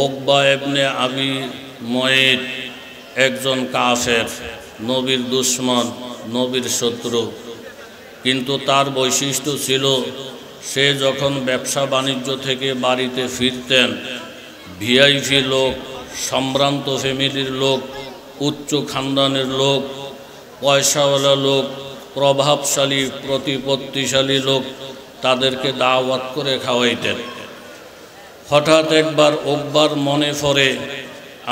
উকবা ইবনে আবি মুআইত একজন কাফের, নবীর দুশমন, নবীর শত্রু। কিন্তু তার বৈশিষ্ট্য ছিল সে যখন ব্যবসা বাণিজ্য থেকে বাড়িতে ফিরতেন, ভিআইপি লোক, সম্ভ্রান্ত ফ্যামিলির লোক, উচ্চ খানদানের লোক, পয়সাওয়ালা লোক, প্রভাবশালী প্রতিপত্তিশালী লোক তাদেরকে দাওয়াত করে খাওয়াইতেন। হঠাৎ একবার উকবার মনে পড়ে,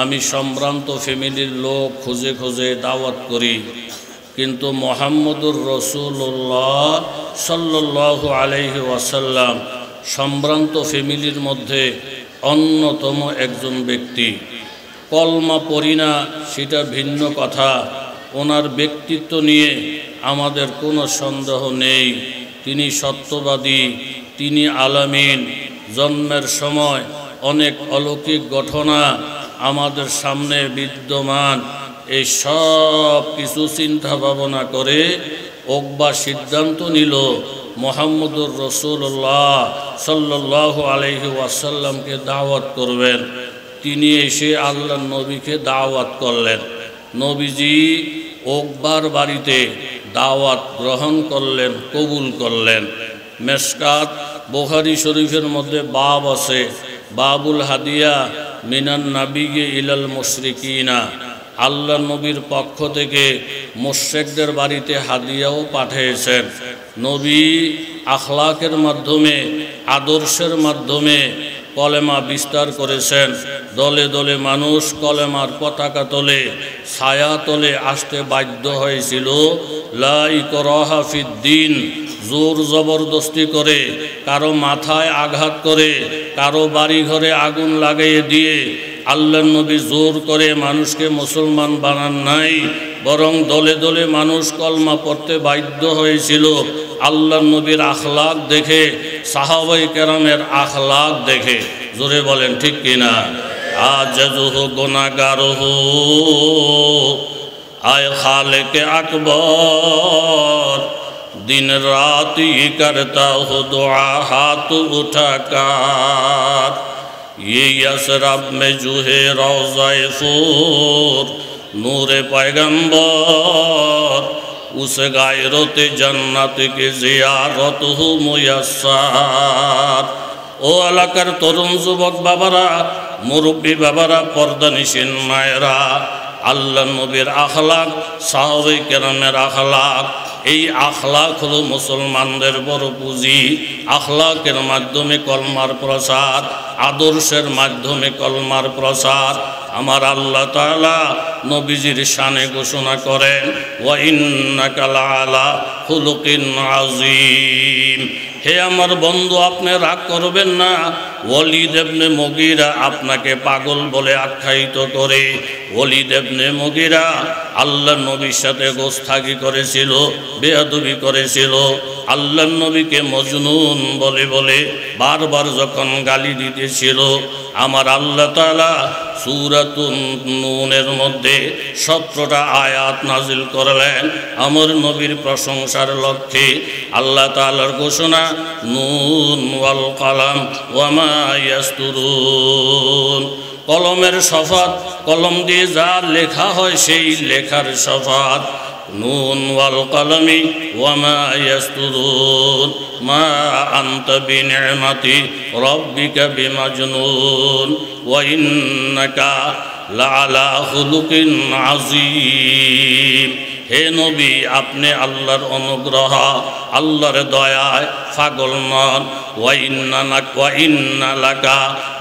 আমি সম্ভ্রান্ত ফ্যামিলির লোক খুঁজে খুঁজে দাওয়াত করি, কিন্তু মুহাম্মদুর রাসূলুল্লাহ সাল্লাল্লাহু আলাইহি ওয়াসাল্লাম সম্ভ্রান্ত ফ্যামিলির মধ্যে অন্যতম একজন ব্যক্তি। কলমা পড়ি না সেটা ভিন্ন কথা, ওনার ব্যক্তিত্ব নিয়ে আমাদের কোনো সন্দেহ নেই। তিনি সত্যবাদী, তিনি আলামিন। জন্মের সময় অনেক অলৌকিক ঘটনা আমাদের সামনে বিদ্যমান। এই সব কিছু চিন্তা ভাবনা করে উকবা সিদ্ধান্ত নিল মুহাম্মদুর রাসূলুল্লাহ সাল্লাল্লাহু আলাইহি ওয়াসাল্লামকে দাওয়াত করবেন। তিনি এসে আল্লাহর নবীকে দাওয়াত করলেন। নবীজি উকবার বাড়িতে দাওয়াত গ্রহণ করলেন, কবুল করলেন। মেশকাত বুখারী শরীফের মধ্যে বাব আছে, বাবুল হাদিয়া মিনান নাবিয়্যি ইলাল মুশরিকিনা। আল্লাহ নবীর পক্ষ থেকে মুশরিকদের বাড়িতে হাদিয়াও পাঠিয়েছেন। নবী আখলাকের মাধ্যমে, আদর্শের মাধ্যমে কলেমা বিস্তার করেছেন। দলে দলে মানুষ কলেমার পতাকা তোলে, ছায়া তোলে আসতে বাধ্য হয়েছিল। লা ইকরাহা ফিদ্দিন, জোর জবরদস্তি করে, কারো মাথায় আঘাত করে, কারো বাড়ি ঘরে আগুন লাগিয়ে দিয়ে আল্লাহর নবী জোর করে মানুষকে মুসলমান বানান নাই, বরং দলে দলে মানুষ কলমা পড়তে বাধ্য হয়েছিল আল্লাহর নবীর আখলাক দেখে, সাহাবায়ে কেরামের আখলাক দেখে। জোরে বলেন ঠিক কিনা? আজাজুহু গুনাহগারুহু আয় খালেকে আকবর, दिन रात ही करता हो दुआ हाथ उठाकर, ये यसरब में जूहे रोज़ाए फूर नूरे पैगंबर, उस गायरत जन्नत की जियारत हो मुयस्सर। ও এলাকার তরুণ যুবক বাবারা, মুরব্বী বাবারা, পর্দানিশীন মায়েরা, আল্লাহ নবীর আখলাক, সাহাবায়ে কেরামের আখলাক, এই আখলাক হলো মুসলমানদের বড় পুঁজি। আখলাকের মাধ্যমে কলমার প্রসার, আদর্শের মাধ্যমে কলমার প্রসার। আমার আল্লাহ তাআলা নবীজির শানে ঘোষণা করেন, ওয়া ইন্নাকা লাআলা খুলুকিন আযীম। হে আমার বন্ধু, আপনি রাগ করবেন না। ওয়ালিদ ইবনে মুগীরা আপনাকে পাগল বলে আখ্যায়িত করে। ওয়ালিদ ইবনে মুগীরা আল্লাহর নবীর সাথে গোস্তাখি করেছিল, বেয়াদবি করেছিল। আল্লাহর নবীকে মজনুন বলে বলে বারবার যখন গালি দিতেছিল, আমার আল্লাহ তাআলা সূরাতুন নূনের মধ্যে 17টা আয়াত নাজিল করলেন আমার নবীর প্রশংসার লক্ষ্যে। আল্লাহ তাআলার ঘোষণা, নুন ওয়াল কলম ওয়া মা ইয়াসতুরুন। কলমের শপথ, কলম দিয়ে যা লেখা হয় সেই লেখার শপথ। নুন ওয়াল কলমি ওয়া মা ইয়াসতুরুন, মা আনতা বিনি'মাতি রাব্বিকা বিমাজনুন, ওয়া ইন্নাকা লাআলা খুলুকিন আযীম। হে নবী, আপনি আল্লাহর অনুগ্রহ, আল্লাহর দয়ায় পাগল নন। ওয়া ইন্না লাকা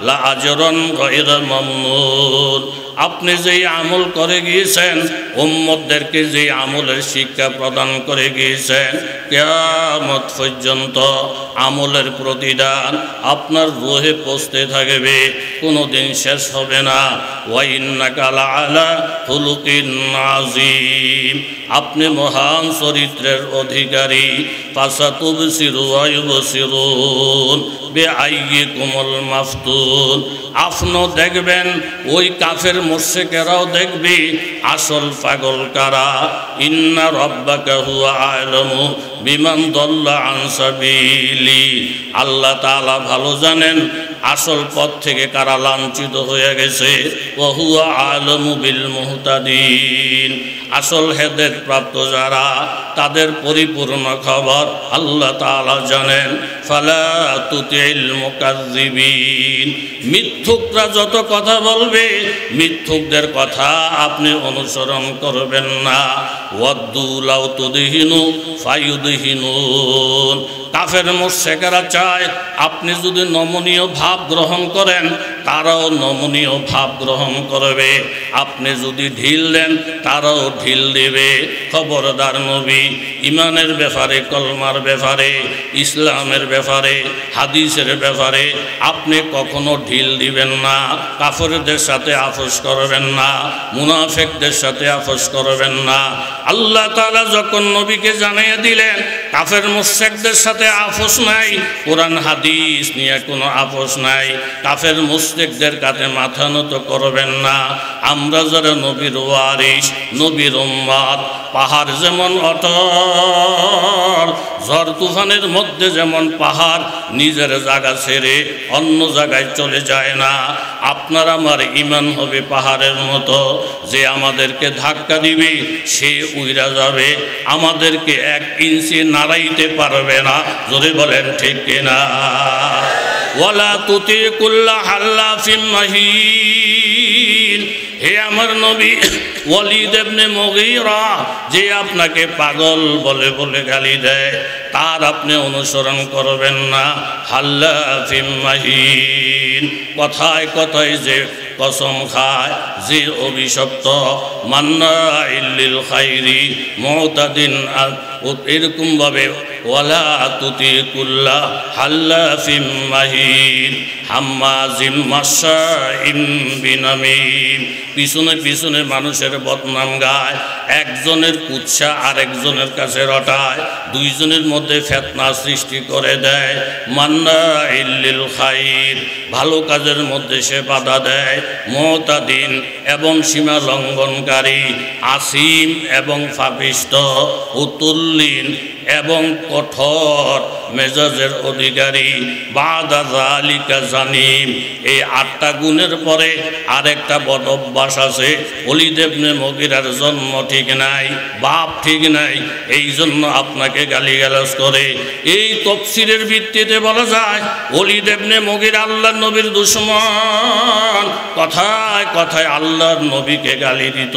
লাআজরান গায়রা মামনুন। আপনি যেই আমল করে গিয়েছেন, উম্মতদেরকে যেই আমলের শিক্ষা প্রদান করে গিয়েছেন, কিয়ামত পর্যন্ত আমলের প্রতিদান আপনার রূহে পৌঁছতে থাকবে, কোনোদিন শেষ হবে না। ওয়া ইন্নাকা লাআলা খুলুকিন আযীম। আপনি মহান চরিত্রের অধিকারী। ফাসাতুবসিরু ওয়া ইউবসিরুন বিআইয়িকুমুল মাফতুন। আপনিও দেখবেন, ওই কাফের মুশরিকেরাও দেখবে আসল পাগল কারা। ইন্না রাব্বাকা হুয়া আ'লামু বিমান দাল্লা আন সাবিলি। আল্লাহ তাআলা ভালো জানেন আসল পথ থেকে কারা লাঞ্ছিত হয়ে গেছে। ওয়া হুয়া আ'লামু বিল মুহতাদিন। আসল হেদায়েত প্রাপ্ত যারা, তাদের পরিপূর্ণ খবর আল্লাহ তাআলা জানেন। ফালা তুতিল মুকাজ্জিবিন। মিথ্যুকরা যত কথা বলবে, মিথ্যুকদের কথা আপনি অনুসরণ করবেন না। ওয়াদ্দু লাউ তুদহিনু ফায়ুদহিনুন। কাফের মুশরিকেরা চায় আপনি যদি নমনীয় ভাব গ্রহণ করেন, তারাও নমনীয় ভাব গ্রহণ করবে। আপনি যদি ঢিল দেন, তারাও ঢিল দেবে। খবরদার নবী, ইমানের ব্যাপারে, কলমার ব্যাপারে, ইসলামের ব্যাপারে, হাদিসের ব্যাপারে আপনি কখনো ঢিল দিবেন না। কাফেরদের সাথে আপোষ করবেন না, মুনাফিকদের সাথে আপোষ করবেন না। আল্লাহ তাআলা যখন নবীকে জানিয়ে দিলেন কাফের মুশরিকদের সাথে আপোষ নাই, কোরআন হাদিস নিয়ে কোনো আপোষ নাই, কাফের মুশরিকদের কাছে মাথা নত করবেন না। আমরা যারা নবীর ওয়ারিস, নবীর উম্মত, পাহাড় যেমন অটল, ঝড় তুফানের মধ্যে যেমন পাহাড় নিজের জায়গা ছেড়ে অন্য জায়গায় চলে যায় না, আপনার আমার ঈমান হবে পাহাড়ের মতো, যে আমাদেরকে ধাক্কা দিবে সে উইরা যাবে, আমাদেরকে 1 ইঞ্চি নাড়াইতে পারবে না। জোরে বলেন ঠিক কিনা? ওয়ালা তুতি কুল্লা হাল্লাফিন মাহিন। হে আমার নবী, ওয়ালিদ ইবনে মুগীরা যে আপনাকে পাগল বলে বলে গালি দেয়, তার আপনি অনুসরণ করবেন না। হাল্লাফিন মাহিন, কথায় কথায় যে কসম খায়, যে অভিশপ্ত, মান্নাইল লিল খাইরি মুতাদিন, এরকমভাবে ওয়ালা তুতি কুল্লা হাল্লাফিন মাহিন হাম্মাজিম মাশাইন বিনামিম। পিছনে পিছনে মানুষের বদনাম গায়, একজনের কুৎসা আরেকজনের কাছে রটায়, দুইজনের মধ্যে ফিতনা সৃষ্টি করে দেয়। মান্নাইল লিল খাইর, ভালো কাজের মধ্যে সে বাধা দেয়। মুতাদিন, এবং সীমা লঙ্ঘনকারী। আসিম, এবং পাপিষ্ঠ। উতুল্লিন, এবং কঠোর মেজাজের অধিকারী। বাদা যালিকা জানিম। এই 8টা গুণের পরে আরেকটা বদ অভ্যাস আছে। ওলীদ ইবনে মুগীরার জন্ম ঠিক নাই, বাপ ঠিক নাই, এই জন্য আপনাকে গালিগালাজ করে। এই তাফসীরের ভিত্তিতে বলা যায় ওলীদ ইবনে মুগীরা আল্লাহর নবীর দুশমন। কথায় কথায় আল্লাহর নবীকে গালি দিত।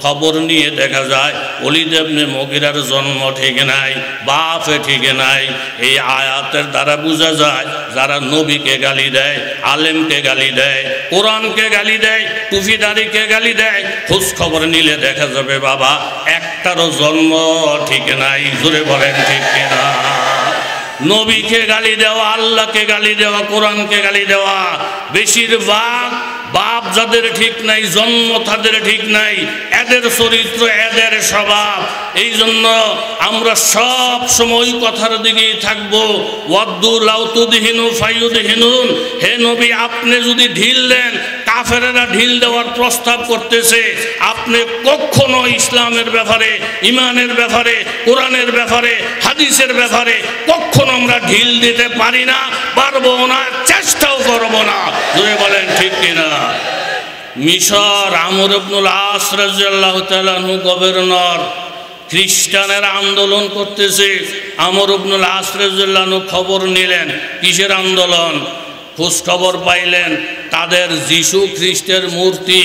খবর নিয়ে দেখা যায় ওলীদ ইবনে মুগীরার জন্ম ঠিক নাই, বাপ ঠিক নাই। এই আয়াতের দ্বারা বোঝা যায় যারা নবীকে গালি দেয়, আলেমকে গালি দেয়, কোরআনকে গালি দেয়, টুপিদারিকে গালি দেয়, খোঁজ খবর নিলে দেখা যাবে বাবা একটারও জন্ম ঠিক নাই। জোরে বলেন ঠিক কিনা? নবীকে গালি দেওয়া, আল্লাহকে গালি দেওয়া, কোরআনকে গালি দেওয়া, বেশিরভাগ বাপ যাদের ঠিক নাই, জন্ম তাদের ঠিক নাই, এদের চরিত্র, এদের স্বভাব। এই জন্য আমরা সব সময় কথার দিকেই থাকবো। ওয়াদ্দু লাউ তুদহিনু ফায়ুদহিনুন। হে নবী, আপনি যদি ঢিল দেন, কাফেরেরা ঢিল দেওয়ার প্রস্তাব করতেছে, আপনি কখনো ইসলামের ব্যাপারে, ইমানের ব্যাপারে, কোরআনের ব্যাপারে, হাদিসের ব্যাপারে কখনো আমরা ঢিল দিতে পারি না, পারবো না, চেষ্টাও করবো না। যদি বলেন ঠিক কিনা? মিশর, আমর ইবনুল আস রাদিয়াল্লাহু তাআলা আনহু গভর্নর, খ্রিস্টানেরা আন্দোলন করতেছে। আমর ইবনুল আস রাদিয়াল্লাহু আনহু খবর নিলেন। কিসের আন্দোলন? খোঁজ খবর পাইলেন তাদের যিশু খ্রিস্টের মূর্তি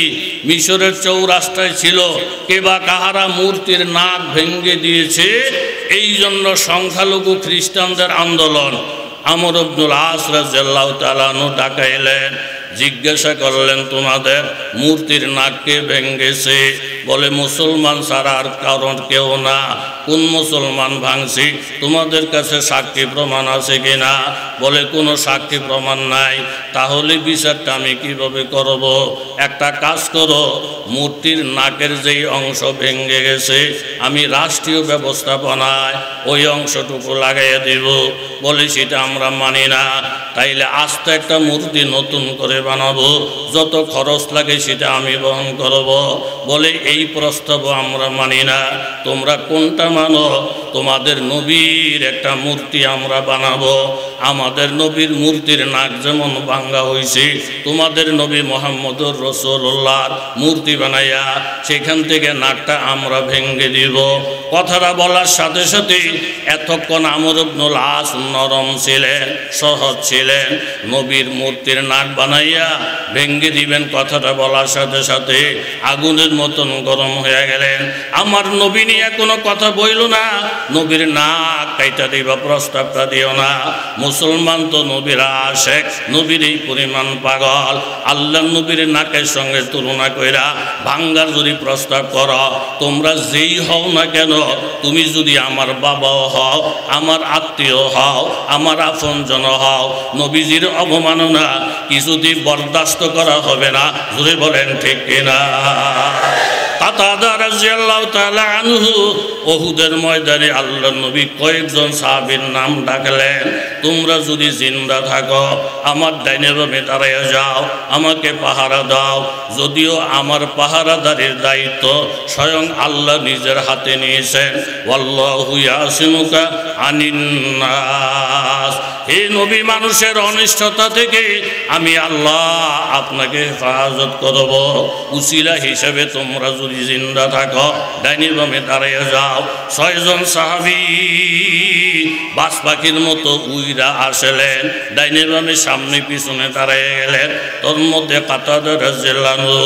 মিশরের চৌরাস্তায় ছিল, কে বা কাহারা মূর্তির নাক ভেঙে দিয়েছে। এই জন্য সংখ্যালঘু খ্রিস্টানদের আন্দোলন। আমর ইবনুল আস রাদিয়াল্লাহু তাআলা আনহু ডাকাইলেন, জিজ্ঞাসা করলেন তোমাদের মূর্তির নাক কে ভেঙেছে? বলে মুসলমান ছাড়া আর কারণ কেউ না। কোন মুসলমান ভাঙছি? তোমাদের কাছে সাক্ষী প্রমাণ আছে কিনা? বলে কোনো সাক্ষী প্রমাণ নাই। তাহলে বিচারটা আমি কিভাবে করব? একটা কাজ করো, মূর্তির নাকের যেই অংশ ভেঙে গেছে আমি রাষ্ট্রীয় ব্যবস্থাপনায় ওই অংশটুকু লাগাইয়া দিব। বলে সেটা আমরা মানি না। তাইলে আস্তে একটা মূর্তি নতুন করে বানাবো, যত খরচ লাগে সেটা আমি বহন করব। বলে এই প্রস্তাব আমরা মানি না। তোমরা কোনটা মানো? তোমাদের নবীর একটা মূর্তি আমরা বানাবো। আমাদের নবীর মূর্তির নাক যেমন ভাঙ্গা হয়েছে, তোমাদের নবী মুহাম্মদুর রাসূলুল্লাহর মূর্তি বানাইয়া সেখান থেকে নাকটা আমরা ভেঙে দিব। কথাটা বলার সাথে সাথে এতক্ষণ আমর ইবনুল আস নরম ছিলেন, সহজ ছিলেন। নবীর মূর্তির নাক বানাইয়া ভেঙে দিবেন, কথাটা বলার সাথে সাথে আগুনের মতন গরম হয়ে গেলেন। আমার নবী নিয়ে কোনো কথা বইল না, নবীর নাক কাইটা দিবা প্রস্তাবটা দিও না। মুসলমান তো নবীর আশেক, নবীর এই পরিমাণ পাগল। আল্লাহ নবীর নাকের সঙ্গে তুলনা কইরা ভাঙ্গার যদি প্রস্তাব করো, তোমরা যেই হও না কেন, তুমি যদি আমার বাবাও হও, আমার আত্মীয় হও, আমার আপনজন হও, নবীজির অবমাননা কিছুদিন বরদাস্ত করা হবে না। জোরে বলেন ঠিক কিনা? কাতাদা রাদিয়াল্লাহু তাআলা আনহু উহুদের ময়দানে আল্লাহর নবী কয়েকজন সাহাবীর নাম ডাকলেন। তোমরা যদি জিন্দা থাকো আমার ডাইনে বামে দাঁড়াইয়া যাও, আমাকে পাহারা দাও। যদিও আমার পাহারাদারের দায়িত্ব স্বয়ং আল্লাহ নিজের হাতে নিয়েছেন। ওয়াল্লাহু ইয়াসিমুকা আনিন নাস। হে নবী, মানুষের অনিষ্টতা থেকে আমি আল্লাহ আপনাকে হেফাজত করব। উসিলা হিসেবে তোমরা যদি জিন্দা থাকো ডাইনে বামে দাঁড়াইয়া যাও। 6 জন সাহাবী বাস পাখির মতো উইরা আসলেন, ডাইনে বামে সামনে পিছনে দাঁড়াইয়া গেলেন। তোর মধ্যে কাতাদা রাদিয়াল্লাহু আনহু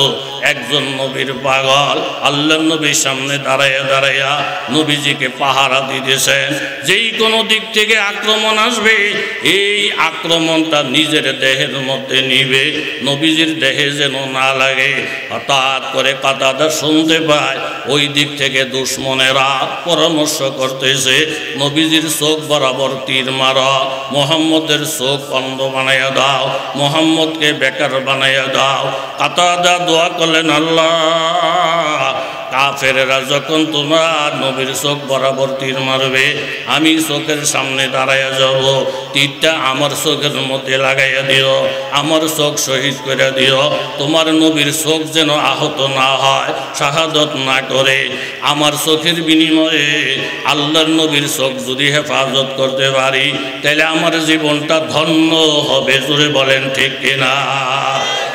একজন নবীর পাগল, আল্লাহ নবীর সামনে দাঁড়াইয়া দাঁড়াইয়া নবীজিকে পাহারা দিতেছেন। যেই কোনো দিক থেকে আক্রমণ আসবে, এই আক্রমণটা নিজের দেহের মধ্যে নিবে, নবীজির দেহে যেন না লাগে। হঠাৎ করে কাতাদা শুনতে পায় ওই দিক থেকে দুশ্মনেরা পরামর্শ করতেছে, নবীজির চোখ বরাবর তীর মারা, মুহাম্মদের চোখ অন্ধ বানাইয়া দাও, মুহাম্মদকে বেকার বানাইয়া দাও। কাতাদা দোয়া করলেন, আল্লাহ কাফেরেরা যখন তোমার নবীর চোখ বরাবর তীর মারবে, আমি চোখের সামনে দাঁড়াইয়া যাব, তীরটা আমার চোখের মধ্যে লাগাইয়া দিও, আমার চোখ শহীদ করে দিও। তোমার নবীর চোখ যেন আহত না হয়, শাহাদত না করে। আমার চোখের বিনিময়ে আল্লাহর নবীর চোখ যদি হেফাজত করতে পারি, তাহলে আমার জীবনটা ধন্য হবে। জোরে বলেন ঠিক কিনা?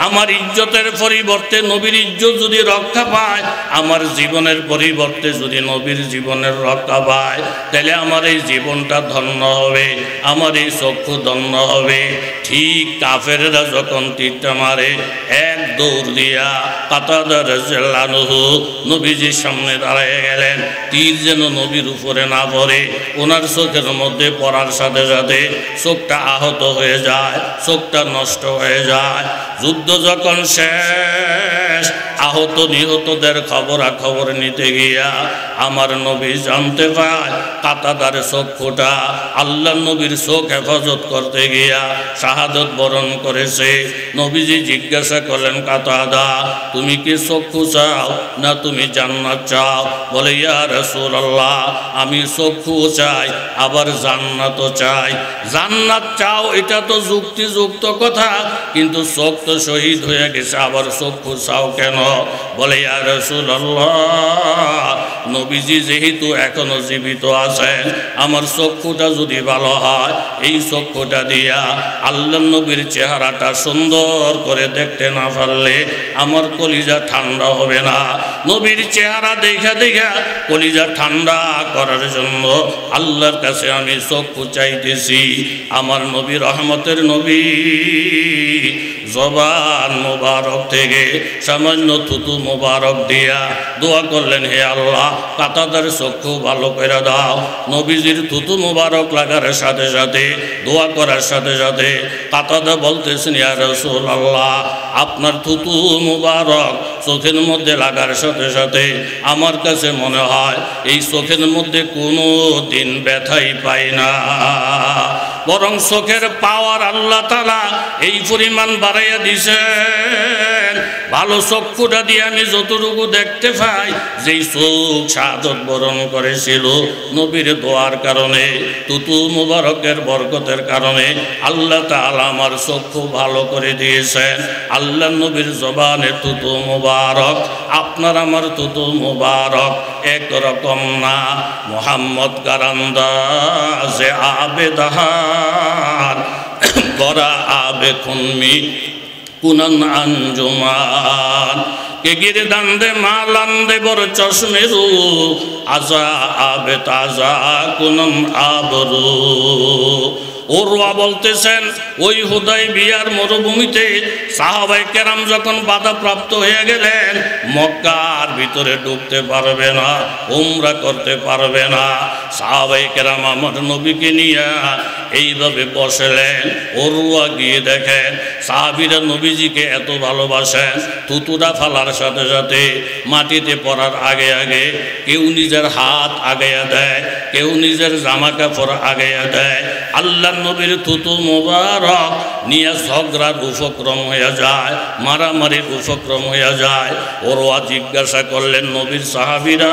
আমার ইজ্জতের পরিবর্তে নবীর ইজ্জত যদি রক্ষা পায়, আমার জীবনের পরিবর্তে যদি নবীর জীবনের রক্ষা পায়, তাহলে আমার এই জীবনটা ধন্য হবে, আমার এই চক্ষু ধন্য হবে। ঠিক কাফেররা যখন তীরটা মারে, এক দৌড় দিয়া কাতাদা রাদিয়াল্লাহু আনহু নবীজির সামনে দাঁড়িয়ে গেলেন। তীর যেন নবীর উপরে না পড়ে, ওনার চোখের মধ্যে পড়ার সাথে সাথে চোখটা আহত হয়ে যায়, চোখটা নষ্ট হয়ে যায়। যুদ্ধ যখন শেষ, আহত নিহতদের খবরাখবর নিতে গিয়া আমার নবী জানতে পায় কাতাদার চক্ষুটা আল্লাহ নবীর চোখ হেফাজত করতে গিয়া শাহাদত বরণ করেছে। নবীজি জিজ্ঞাসা করলেন, কাতাদা তুমি কি চক্ষু চাও না তুমি জান্নাত চাও? বলে, ইয়া রাসূলুল্লাহ আমি চক্ষু চাই, আবার জান্নাতও চাই। জান্নাত চাও এটা তো যুক্তিযুক্ত কথা, কিন্তু চোখ তো শহীদ হয়ে গেছে, আবার চক্ষু চাও কেন? বলে, ইয়া রাসূলুল্লাহ নবীজি যেহেতু এখনো জীবিত আছেন, আমার চক্ষুটা যদি ভালো হয়, এই চক্ষুটা দিয়া আল্লাহ নবীর চেহারাটা সুন্দর করে দেখতে না পারলে আমার কলিজা ঠান্ডা হবে না। নবীর চেহারা দেখা দেখা কলিজা ঠান্ডা করার জন্য আল্লাহর কাছে আমি চক্ষু চাইতেছি। আমার নবী রহমতের নবী জবান মোবারক থেকে সামান্য থুতু মোবারক দিয়া দোয়া করলেন, হে আল্লাহ কাতাদার চক্ষু ভালো করে দাও। নবীজির থুতু মোবারক লাগার সাথে সাথে, দোয়া করার সাথে সাথে কাতাদা বলতেছেন, ইয়া রাসূলুল্লাহ আপনার থুতু মোবারক চোখের মধ্যে লাগার সাথে সাথে আমার কাছে মনে হয় এই চোখের মধ্যে কোনো দিন ব্যথাই পাই না, বরং চোখের পাওয়ার আল্লাহ তাআলা এই পরিমাণ বাড়াইয়া দিছেন। ভালো চক্ষুটা দিয়ে আমি যতটুকু দেখতে পাই, যেই চোখ শাহাদত বরণ করেছিল নবীর দোয়ার কারণে, তুতু মুবারকের বরকতের কারণে আল্লাহ তাআলা আমার চক্ষু ভালো করে দিয়েছেন। আল্লাহ নবীর জবানে তুতু মুবারক, আপনার আমার তুতু মুবারক একরকম না। মোহাম্মদ কারান্দাজে আবেদাহার করা আবে খুনমি কুনন আঞ্জুমান কে গিরে দান্দে মালান্দে বড় চশমেরু আজা আবে তাজা কুনন আবরু। ওরওয়া বলতেছেন ওই হুদাইবিয়ার মরুভূমিতে সাহাবায়ে কেরাম যখন বাধাপ্রাপ্ত হয়ে গেলেন, মক্কার ভিতরে ঢুকতে পারবে না, উমরা করতে পারবে না। সাহাবায়ে কেরাম আমার নবীকে নিয়ে এইভাবে বসলেন। ওরওয়া গিয়ে দেখেন সাহাবীরা নবীজিকে এত ভালোবাসেন, থুতুরা ফালার সাথে সাথে মাটিতে পড়ার আগে আগে কেউ নিজের হাত আগাইয়া দেয়, কেউ নিজের জামা কাপড় আগাইয়া দেয়। আল্লাহ নবীর থুতু মুবারক নিয়ে ঝগড়ার উপক্রম হয়ে যায়, মারামারির উপক্রম হয়ে যায়। ওরওয়া জিজ্ঞাসা করলেন, নবীর সাহাবীরা,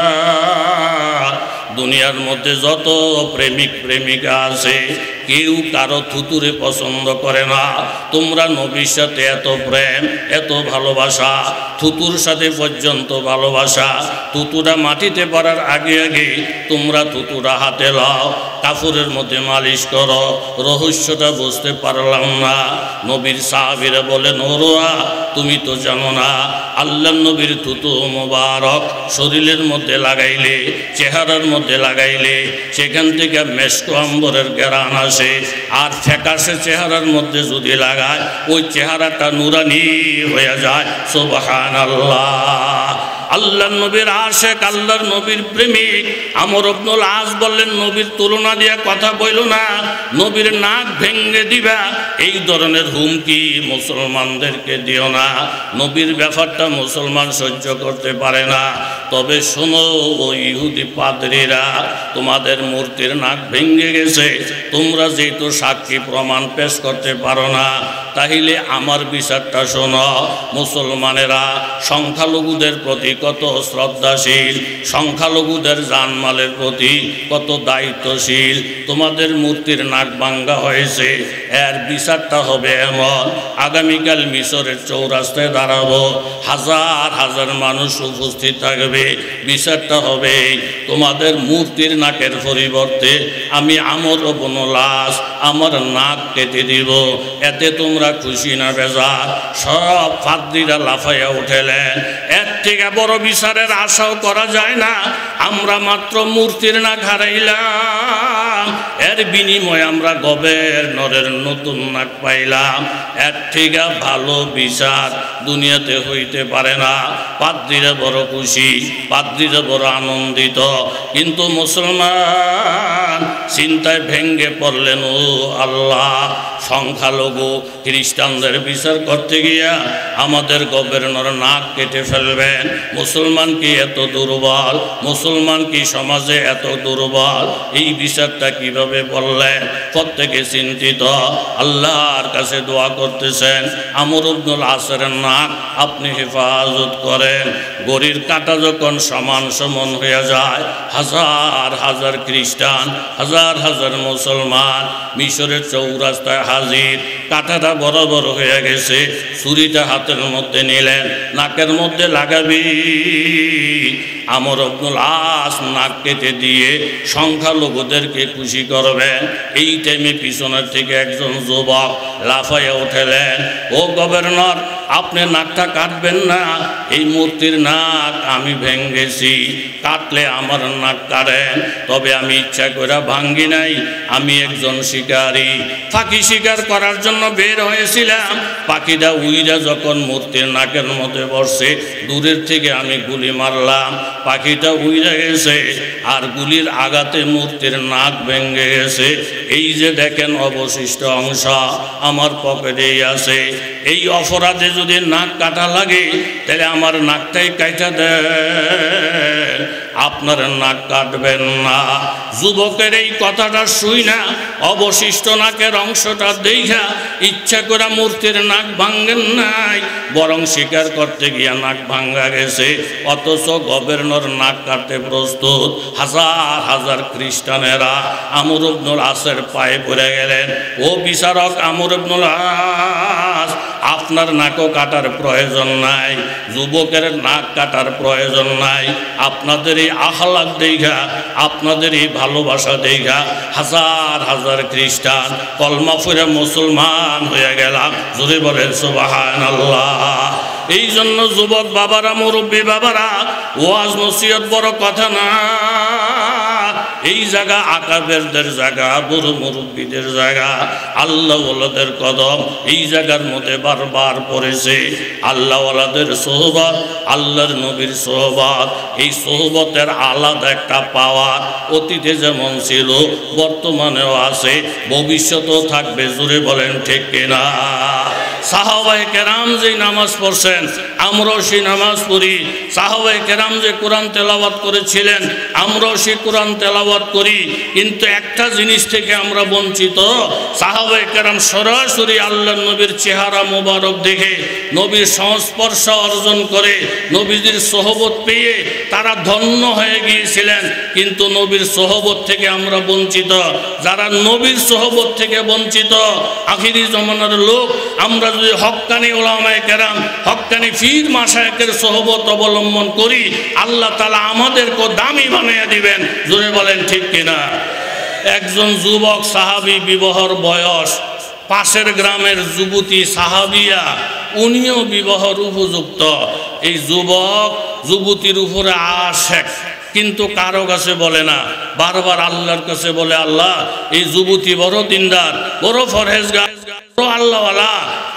দুনিয়ার মধ্যে যত প্রেমিক প্রেমিকা আছে কেউ কারো থুতুরে পছন্দ করে না, তোমরা নবীর সাথে এত প্রেম এত ভালোবাসা, থুতুর সাথে পর্যন্ত ভালোবাসা, থুতুরা মাটিতে পড়ার আগে আগে তোমরা থুতুরা হাতে লাও, কাপড়ের মধ্যে মালিশ করো। রহস্যটা বুঝতে পারলাম না। নবীর সাহাবীরা বলেন, ওরওয়া তুমি তো জানো না, আল্লাহ নবীর থুতু মোবারক শরীরের মধ্যে লাগাইলে, চেহারার মধ্যে লাগাইলে সেখান থেকে মেশক আম্বরের ঘ্রাণ আসে, আর ফ্যাকাশে চেহারার মধ্যে যদি লাগায় ওই চেহারাটা নুরানি হয়ে যায়। সুবহানাল্লাহ। আল্লাহর নবীর আশেক, আল্লাহর নবীর প্রেমিক আমর ইবনুল আস বললেন, নবীর তুলনা দিয়ে কথা বইল না, নবীর নাক ভেঙে দিবা, এই ধরনের হুমকি মুসলমানদেরকে দিও না। নবীর ব্যাপারটা মুসলমান সহ্য করতে পারে না। তবে শোনো ও ইহুদি পাদ্রীরা, তোমাদের মূর্তির নাক ভেঙে গেছে, তোমরা যেহেতু সাক্ষী প্রমাণ পেশ করতে পারো না, তাহলে আমার বিচারটা শোনো। মুসলমানেরা সংখ্যালঘুদের প্রতি কত শ্রদ্ধাশীল, সংখ্যালঘুদের জানমালের প্রতি কত দায়িত্বশীল। তোমাদের মূর্তির নাক ভাঙ্গা হয়েছে, এর বিচারটা হবে এমন, আগামীকাল মিশরের চৌরাস্তায় দাঁড়াবো, হাজার হাজার মানুষ উপস্থিত থাকবে। বিচারটা হবে তোমাদের মূর্তির নাকের পরিবর্তে আমি আমর ইবনুল আস আমার নাক কেটে দিব। এতে তোমরা খুশি না বেজার? সব পাদ্রীরা লাফাইয়া উঠেলেন। এর থেকে বড় বিচারের আশাও করা যায় না। আমরা মাত্র মূর্তির নাক হারাইলাম, এর বিনিময়ে আমরা গভর্নরের নতুন নাক পাইলাম। এর থেকে ভালো বিচার দুনিয়াতে হইতে পারে না। পাদ্রীরা বড় খুশি, পাদ্রীরা বড় আনন্দিত। কিন্তু মুসলমান চিন্তায় ভেঙ্গে পড়লেন, ও আল্লাহ, সংখ্যালঘু খ্রিস্টানদের বিচার করতে গিয়া আমাদের গভর্নর নাক কেটে ফেলবেন। মুসলমান কি এত দুর্বল? মুসলমান কি সমাজে এত দুর্বল? এই বিচারটা কিভাবে বললেন? প্রত্যেকে চিন্তিত, আল্লাহর কাছে দোয়া করতেছেন, আমর ইবনুল আসের নাক আপনি হেফাজত করেন। গড়ির কাঁটা যখন সমান সমান হয়ে যায়, হাজার হাজার খ্রিস্টান, হাজার হাজার মুসলমান মিশরের চৌরাস্তায় হাজির। কাঁটাটা বড় বড় হয়ে গেছে, ছুরিটা হাতের মধ্যে নিলেন, নাকের মধ্যে লাগাবি। আমর ইবনুল আস নাক কেটে দিয়ে সংখ্যালঘুদেরকে খুশি করবেন। এই টাইমে পিছনের থেকে একজন যুবক লাফাইয়া উঠেলেন, ও গভর্নর, আপনি নাকটা কাটবেন না, এই মূর্তির নাক আমি ভেঙ্গেছি, কাটলে আমার নাক কাটেন। তবে আমি ইচ্ছা করে ভাঙ্গি নাই, আমি একজন শিকারী, ফাঁকি শিকার করার জন্য জন্য বের হয়েছিলাম, পাখিটা উইরা যখন মূর্তির নাকের মধ্যে বসছে, দূরের থেকে আমি গুলি মারলাম, পাখিটা উইরা গেছে আর গুলির আঘাতে মূর্তির নাক ভেঙে গেছে। এই যে দেখেন অবশিষ্ট অংশ আমার পকেটেই আছে। এই অপরাধে যদি নাক কাটা লাগে তাহলে আমার নাকটাই কাটা দেন, আপনার নাক কাটবেন না। যুবকের এই কথাটা শুই না অবশিষ্ট নাকের অংশটা দেখা ইচ্ছা করে মূর্তির নাক ভাঙ্গেন নাই, বরং স্বীকার করতে গিয়া নাক ভাঙ্গা গেছে। অথচ গভর্নর নাক কাটতে প্রস্তুত। হাজার হাজার খ্রিস্টানেরা আমর ইবনুল আসের পায়ে পড়ে গেলেন, ও বিচারক আমর ইবনুল আস, আপনার নাকও কাটার প্রয়োজন নাই, যুবকের নাক কাটার প্রয়োজন নাই। আপনাদের এই আহ্লাদ দেখা, আপনাদের এই ভালোবাসা দেখা হাজার হাজার খ্রিস্টান কলমা পড়ে মুসলমান হয়ে গেলাম। জোরে বলেন সুবহানাল্লাহ। এই জন্য যুবক বাবারা, মুরব্বী বাবারা, ওয়াজ নসিহত বড় কথা না, এই জায়গা আকাবেরদের জায়গা, বড় মুরব্বীদের জায়গা, আল্লাহওয়ালাদের কদম এই জায়গার মধ্যে বারবার পড়েছে। আল্লাহওয়ালাদের সোহবত, আল্লাহর নবীর সোহবত, এই সোহবতের আলাদা একটা পাওয়ার অতীতে যেমন ছিল বর্তমানেও আছে, ভবিষ্যতেও থাকবে। জোরে বলেন ঠিক কিনা? সাহাবায়ে কেরাম যে নামাজ পড়ছেন, আমরাও সেই নামাজ পড়ি। সাহাবায়ে কেরাম যে কোরআন তেলাওয়াত করেছিলেন, আমরাও সেই কোরআন তেলাওয়াত করি। কিন্তু একটা জিনিস থেকে আমরা বঞ্চিত। সাহাবায়ে কেরাম সরাসরি আল্লাহর নবীর চেহারা মোবারক দেখে, নবীর সংস্পর্শ অর্জন করে, নবীজির সোহবত পেয়ে তারা ধন্য হয়ে গিয়েছিলেন। কিন্তু নবীর সোহবত থেকে আমরা বঞ্চিত। যারা নবীর সোহবত থেকে বঞ্চিত, আখিরি জমানার লোক, আমরা যদি হক্কানি উলামায়ে কেরাম, হক্কানি পীর মাশায়েখের সোহবত অবলম্বন করি, আল্লাহ তাআলা আমাদেরকে দামি বানিয়ে দিবেন। জোরে বলেন ঠিক কিনা? একজন যুবক সাহাবী, বিবাহর বয়স, পাশের গ্রামের যুবতী সাহাবিয়া, উনিও বিবাহর উপযুক্ত। এই যুবক যুবতীর উপরে আশেক, কিন্তু কারো কাছে বলে না, বারবার আল্লাহর কাছে বলে, আল্লাহ এই যুবতী বড় দিনদার, বড় ফরহেজগার, আল্লাহওয়ালা,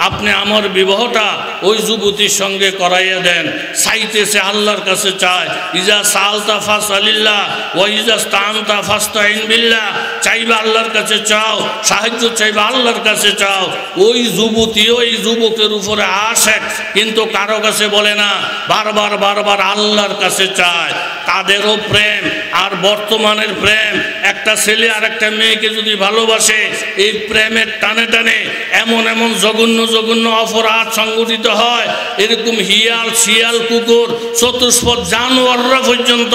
আপনি আমার বিবাহটা ওই যুবতীর সঙ্গে করাইয়া দেন। চাইতেছে, আল্লাহর কাছে চায়, ইজা সালতা ফাসআলিল্লাহ ওয়া ইজা ইসতানতা ফাসতাইন বিল্লাহ, চাইবা আল্লাহর কাছে চাও, সাহায্য চাইবা আল্লাহর কাছে চাও। ওই যুবতী ওই যুবকের উপরে আশেক, কিন্তু কারো কাছে বলে না, বারবার বারবার আল্লাহর কাছে চায়। তাদেরও প্রেম আর বর্তমানের প্রেম, একটা ছেলে আর একটা মেয়েকে যদি ভালোবাসে, এই প্রেমের টানে টানে এমন এমন জঘন্য জঘন্য অপরাধ সংঘটিত হয়। এরকম হিয়াল, শিয়াল, কুকুর, চতুষ্পদ জানোয়াররা পর্যন্ত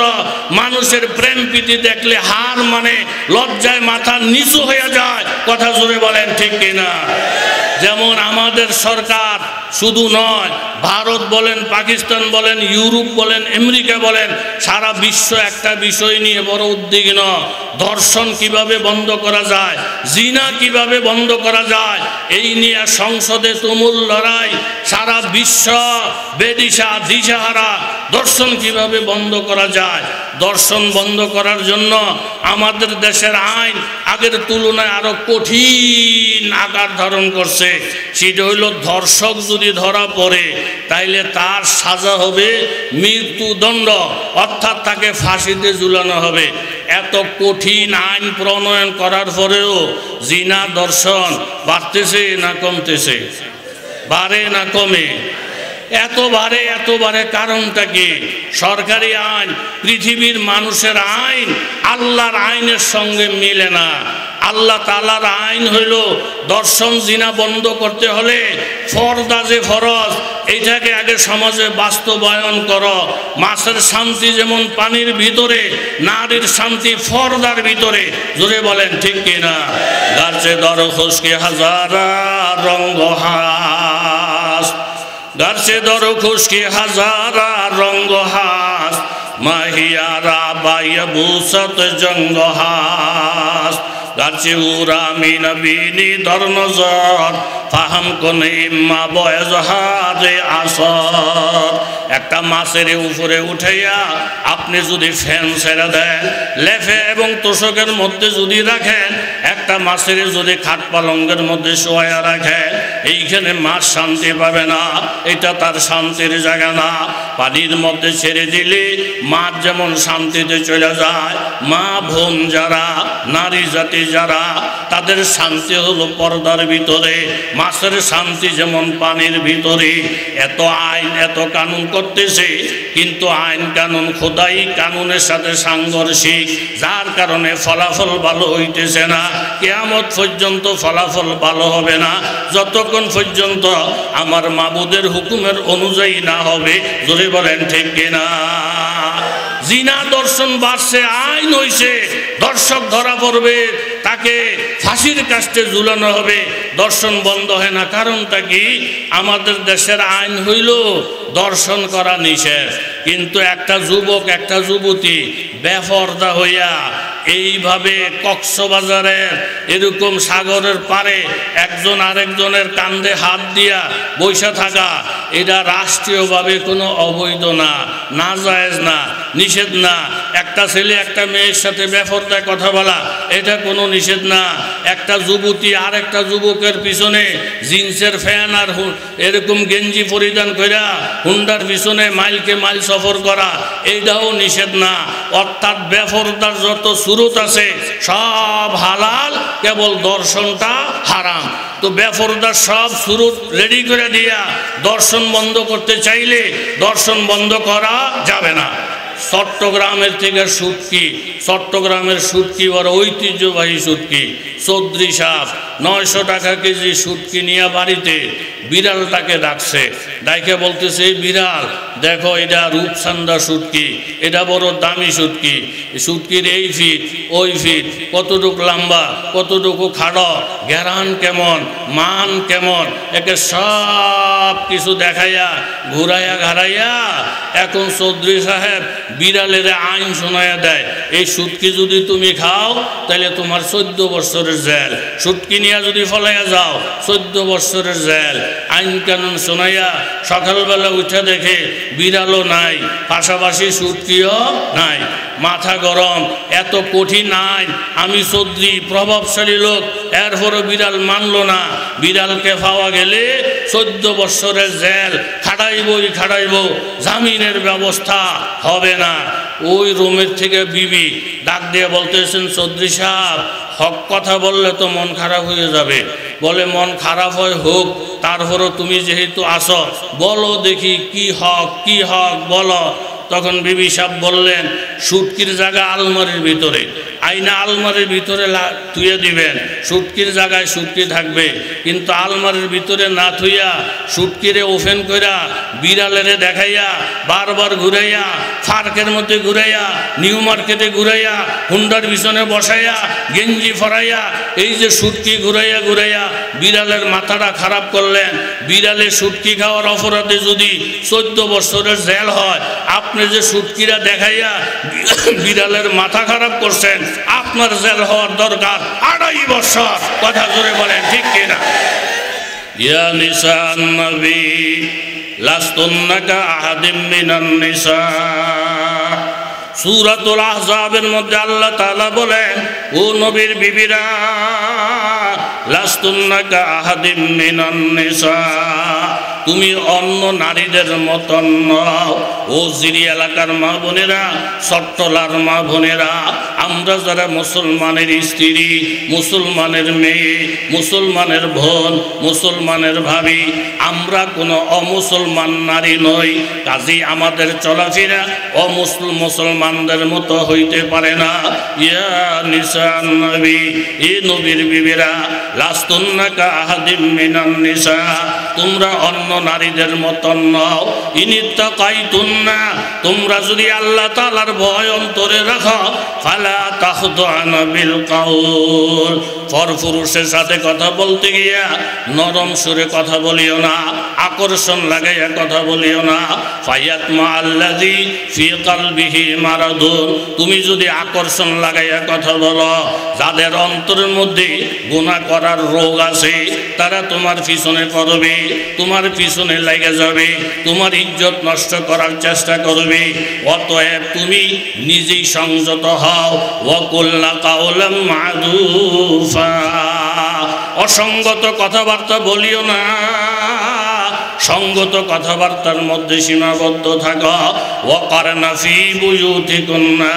মানুষের প্রেম প্রীতি দেখলে হার মানে লজ্জায় মাথা নিচু হয়ে যায়। কথা জোরে বলেন ঠিক কিনা? যেমন আমাদের সরকার শুধু নয়, ভারত বলেন, পাকিস্তান বলেন, ইউরোপ বলেন, আমেরিকা বলেন, সারা বিশ্ব একটা বিষয় নিয়ে বড় উদ্বিগ্ন। ধর্ষণ কিভাবে বন্ধ করা যায়, জিনা কিভাবে বন্ধ করা যায়, এই নিয়ে সংসদে তুমুল লড়াই। সারা বিশ্ব বেদিশা, দিশাহারা, ধর্ষণ কিভাবে বন্ধ করা যায়। ধর্ষণ বন্ধ করার জন্য আমাদের দেশের আইন আগের তুলনায় আরো কঠিন আকার ধারণ করছে। সেটা হইল, ধর্ষক যদি ধরা পড়ে তাইলে তার সাজা হবে মৃত্যুদণ্ড, অর্থাৎ তাকে ফাঁসিতে ঝুলানো হবে। এত কঠিন আইন প্রণয়ন করার পরেও জিনা, ধর্ষণ বাড়তেছে না কমতেছে? বাড়ে না কমে? এত বারে কারণটা কি? সরকারি আইন, পৃথিবীর মানুষের আইন আল্লাহর আইনের সঙ্গে মিলে না। আল্লাহ তাআলার আইন হইল, ধর্ষণ জিনা বন্ধ করতে হলে পর্দা যে ফরজ, এইটাকে আগে সমাজে বাস্তবায়ন করো। মাছের শান্তি যেমন পানির ভিতরে, নারীর শান্তি পর্দার ভিতরে। জোরে বলেন ঠিক কিনা? গাছে দর খুশকি হাজারা রঙ্গ হাস, গাছে দর খুশকি হাজারা রঙ্গ হাস, মাহিয়ারা বাইয়া বুসত জঙ্গ হাস। গাছে উরা মিনবিনী দর নজর, ফাহাম কোনে ইম্মা বয়স হাজে আসর। একটা মাছের উপরে উঠাইয়া আপনি যদি ফ্যান ছেড়ে দেন, লেফে এবং তোষকের মধ্যে যদি রাখেন, একটা মাছের যদি খাট পালঙ্গের মধ্যে শোয়া রাখেন, এইখানে মাছ শান্তি পাবে না, এটা তার শান্তির জায়গা না। পানির মধ্যে ছেড়ে দিলে মাছ যেমন শান্তিতে চলে যায়, মা বোন যারা, নারী জাতি যারা, তাদের শান্তি হলো পর্দার ভিতরে। মাছের শান্তি যেমন পানির ভিতরে। এত আইন এত কানুন করতেছে, কিন্তু আইন কানুন খোদাই কানুনের সাথে সাংঘর্ষিক, যার কারণে ফলাফল ভালো হইতেছে না। কিয়ামত পর্যন্ত ফলাফল ভালো হবে না যতক্ষণ পর্যন্ত আমার মাবুদের হুকুমের অনুযায়ী না হবে। যদি বলেন ঠিক কিনা? জিনা দর্শন বাড়ছে, আইন হইছে, দর্শক ধরা পড়বে, তাকে ফাঁসির কাস্টে ঝুলানো হবে। দর্শন বন্ধ হয় না, কারণটা কি? আমাদের দেশের আইন হইল দর্শন করা নিষেধ, কিন্তু একটা যুবক একটা যুবতী বেপরদা হইয়া এইভাবে কক্সবাজারের এরকম সাগরের পারে একজন আরেকজনের কাঁধে হাত দিয়া বৈশা থাকা, এটা রাষ্ট্রীয়ভাবে কোনো অবৈধ না, নাজায়েজ না, নিষেধ না। একটা ছেলে একটা মেয়ের সাথে বেপরদায় কথা বলা, এটা কোনো নিষেধ না। একটা যুবতী আর একটা যুবকের পিছনে জিন্সের ফ্যান আর এরকম গেঞ্জি পরিধান কইরা হুন্ডার পিছনে মাইলকে মাইল সফর করা, এইটাও নিষেধ না। অর্থাৎ বেপরদার যত সুরত আছে সব হালাল, কেবল দর্শনটা হারাম। তো বেপরদার সব সুরত রেডি করে দিয়া দর্শন বন্ধ করতে চাইলে দর্শন বন্ধ করা যাবে না। চট্টগ্রামের থেকে শুটকি, চট্টগ্রামের শুটকি বড় ঐতিহ্যবাহী শুটকি, চৌধুরী সাহেব 900 টাকা কেজি শুটকি নিয়ে বাড়িতে বিড়ালটাকে ডাকছে, ডাইকে বলতেছে, এই বিড়াল দেখো, এটা রূপসান্দা শুটকি, এটা বড় দামি শুটকি, শুটকির এই ফিট ওই ফিট, কতটুকু লম্বা কতটুকু খাড়ো, ঘেরান কেমন, মান কেমন, একে সব কিছু দেখাইয়া ঘুরাইয়া ঘাড়াইয়া এখন চৌধুরী সাহেব বিড়ালের আইন শোনাইয়া দেয়, এই শুটকি যদি তুমি খাও তাহলে তোমার 14 বছরের জেল, শুটকি নিয়ে যদি ফলাইয়া যাও 14 বছরের জেল। আইন কানুন শোনাইয়া সকালবেলা উঠে দেখে বিড়ালও নাই, পাশাপাশি শুটকিও নাই। মাথা গরম, এত কঠিন আইন, আমি চৌধুরী প্রভাবশালী লোক, এরপরও বিড়াল মানল না। বিড়ালকে পাওয়া গেলে 14 বছরের জেল, খাটাইবই খাটাইব, জামিনের ব্যবস্থা হবে না। ওই রুমের থেকে বিবি ডাক দিয়ে বলতেছেন, চৌধুরী সাহেব হক কথা বললে তো মন খারাপ হয়ে যাবে। বলে, মন খারাপ হয় হোক, তারপরও তুমি যেহেতু আসো বলো দেখি কি হক কি হক বলো। তখন বিবি সাহেব বললেন, শুটকির জায়গা আলমারির ভিতরে, আইনা আলমারির ভিতরে থুয়ে দিবেন, শুটকির জায়গায় শুটকি থাকবে, কিন্তু আলমারির ভিতরে না থুইয়া শুটকিরে ওপেন কইরা বিড়ালেরে দেখাইয়া বারবার ঘুরাইয়া, পার্কের মধ্যে ঘুরাইয়া, নিউ মার্কেটে ঘুরাইয়া, হুন্ডার পিছনে বসাইয়া, গেঞ্জি ফরাইয়া, এই যে শুটকি ঘুরাইয়া ঘুরাইয়া বিড়ালের মাথাটা খারাপ করলেন। বিড়ালে শুটকি খাওয়ার অপরাধে যদি 14 বছরের জেল হয়, আপনি যে শুটকিরা দেখাইয়া বিড়ালের মাথা খারাপ করছেন, আপনার জেল হওয়ার দরকার 2.5 বছর। কথা জোরে বলেন ঠিক কিনা? ইয়া নিসান নবী লাস্তুন্না কাআহাদিম মিনান নিসা। সূরাতুল আহজাবের মধ্যে আল্লাহ তাআলা বলেন, ও নবীর বিবিরা, লাস্তুন্না কাআহাদিম মিনান নিসা, তুমি অন্য নারীদের মতন নও। ও জিরি এলাকার মা বোনেরা, চট্টলার মা বোনেরা, আমরা যারা মুসলমানের স্ত্রী, মুসলমানের মেয়ে, মুসলমানের বোন, মুসলমানের ভাবি, আমরা কোনো অমুসলমান নারী নই। কাজেই আমাদের চলাফেরা মুসলমানদের মতো হইতে পারে না। ইয়া নিসান নবী, এ নবীর বিবিরা, লাস্তুন্না কাআহাদিম মিনান নিসা, তোমরা অন্য নারীদের মতন নও। ইনিত্তাকাইতুন্না, তোমরা যদি আল্লাহ তাআলার ভয় অন্তরে রাখো, ফালা তাখদুনা বিল কাউল, পরপুরুষের সাথে কথা বলতে গিয়া নরম সুরে কথা বলিও না, আকর্ষণ লাগাইয়া কথা বলিও না। ফায়াতমা আল্লাযী ফী কলবিহি মারাদুন, তুমি যদি আকর্ষণ লাগাইয়া কথা বলো, যাদের অন্তরের মধ্যে গুনাহ করার রোগ আছে তারা তোমার পিছনে পড়বে, তোমার পিছনে লেগে যাবে, তোমার ইজ্জত নষ্ট করার চেষ্টা করবে। অতএব তুমি নিজেই সংযত হও। ওয়াকুল্লা কাওলাম মা'রুফা, অসঙ্গত কথাবার্তা বলিও না, সঙ্গত কথাবার্তার মধ্যে সীমাবদ্ধ থাকো। ওয়াকারনা ফী বুয়ুতিকুন্না,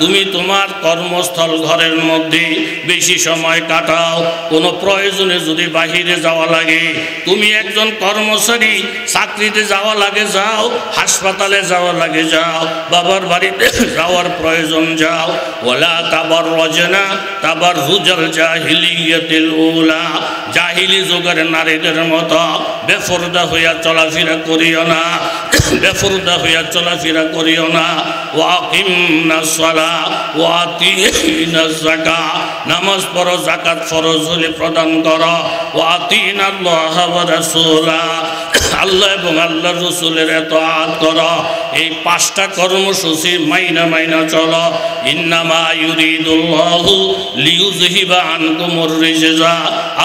তুমি তোমার কর্মস্থল ঘরের মধ্যে বেশি সময় কাটাও। কোনো প্রয়োজনে যদি বাহিরে যাওয়া লাগে, তুমি একজন কর্মচারী, চাকরিতে যাওয়া লাগে যাও, হাসপাতালে যাওয়া লাগে যাও, বাবার বাড়িতে যাওয়ার প্রয়োজন যাও। ওয়ালা তাবাররাজনা তাবাররুজাল জাহিলিয়াতিল উলা, জাহিলি যুগের নারীদের মতো বেপরদা হইয়া চলাফেরা করিও না, বেপরদা হইয়া চলাফেরা করিও না। ওয়াকিমনাস সালাহ ওয়া আতিনাজ যাকাত, নামাজ পড়ো, যাকাত ফরজ হলে প্রদান করো। ওয়া আতিনাল্লাহ ওয়া রাসূলা, আল্লাহ এবং আল্লাহর রাসূলের ইতাআত করো। এই পাঁচটা কর্মসূচি মাইনা চলো। ইন্নামা ইউরিদুল্লাহু লিইউযহিবা আনকুমুর রিজসা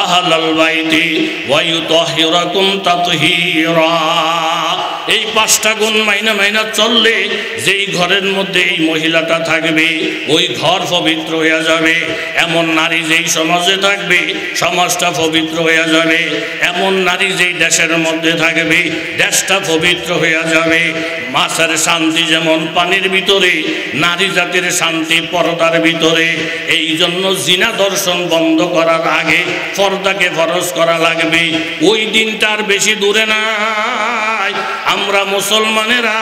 আহলাল বাইতি ওয়া ইউতাহহিরাকুম তাতহীরা। এই পাঁচটা গুণ মাইনা চললে যেই ঘরের মধ্যে এই মহিলাটা থাকবে ওই ঘর পবিত্র হয়ে যাবে। এমন নারী যেই সমাজে থাকবে সমাজটা পবিত্র হয়ে যাবে। এমন নারী যেই দেশের মধ্যে থাকবে দেশটা পবিত্র হয়ে যাবে। মাছের শান্তি যেমন পানির ভিতরে, নারী জাতির শান্তি পর্দার ভিতরে। এই জন্য জিনা দর্শন বন্ধ করার আগে পর্দাকে ফরজ করা লাগবে। ওই দিনটার বেশি দূরে নাই। আমরা মুসলমানেরা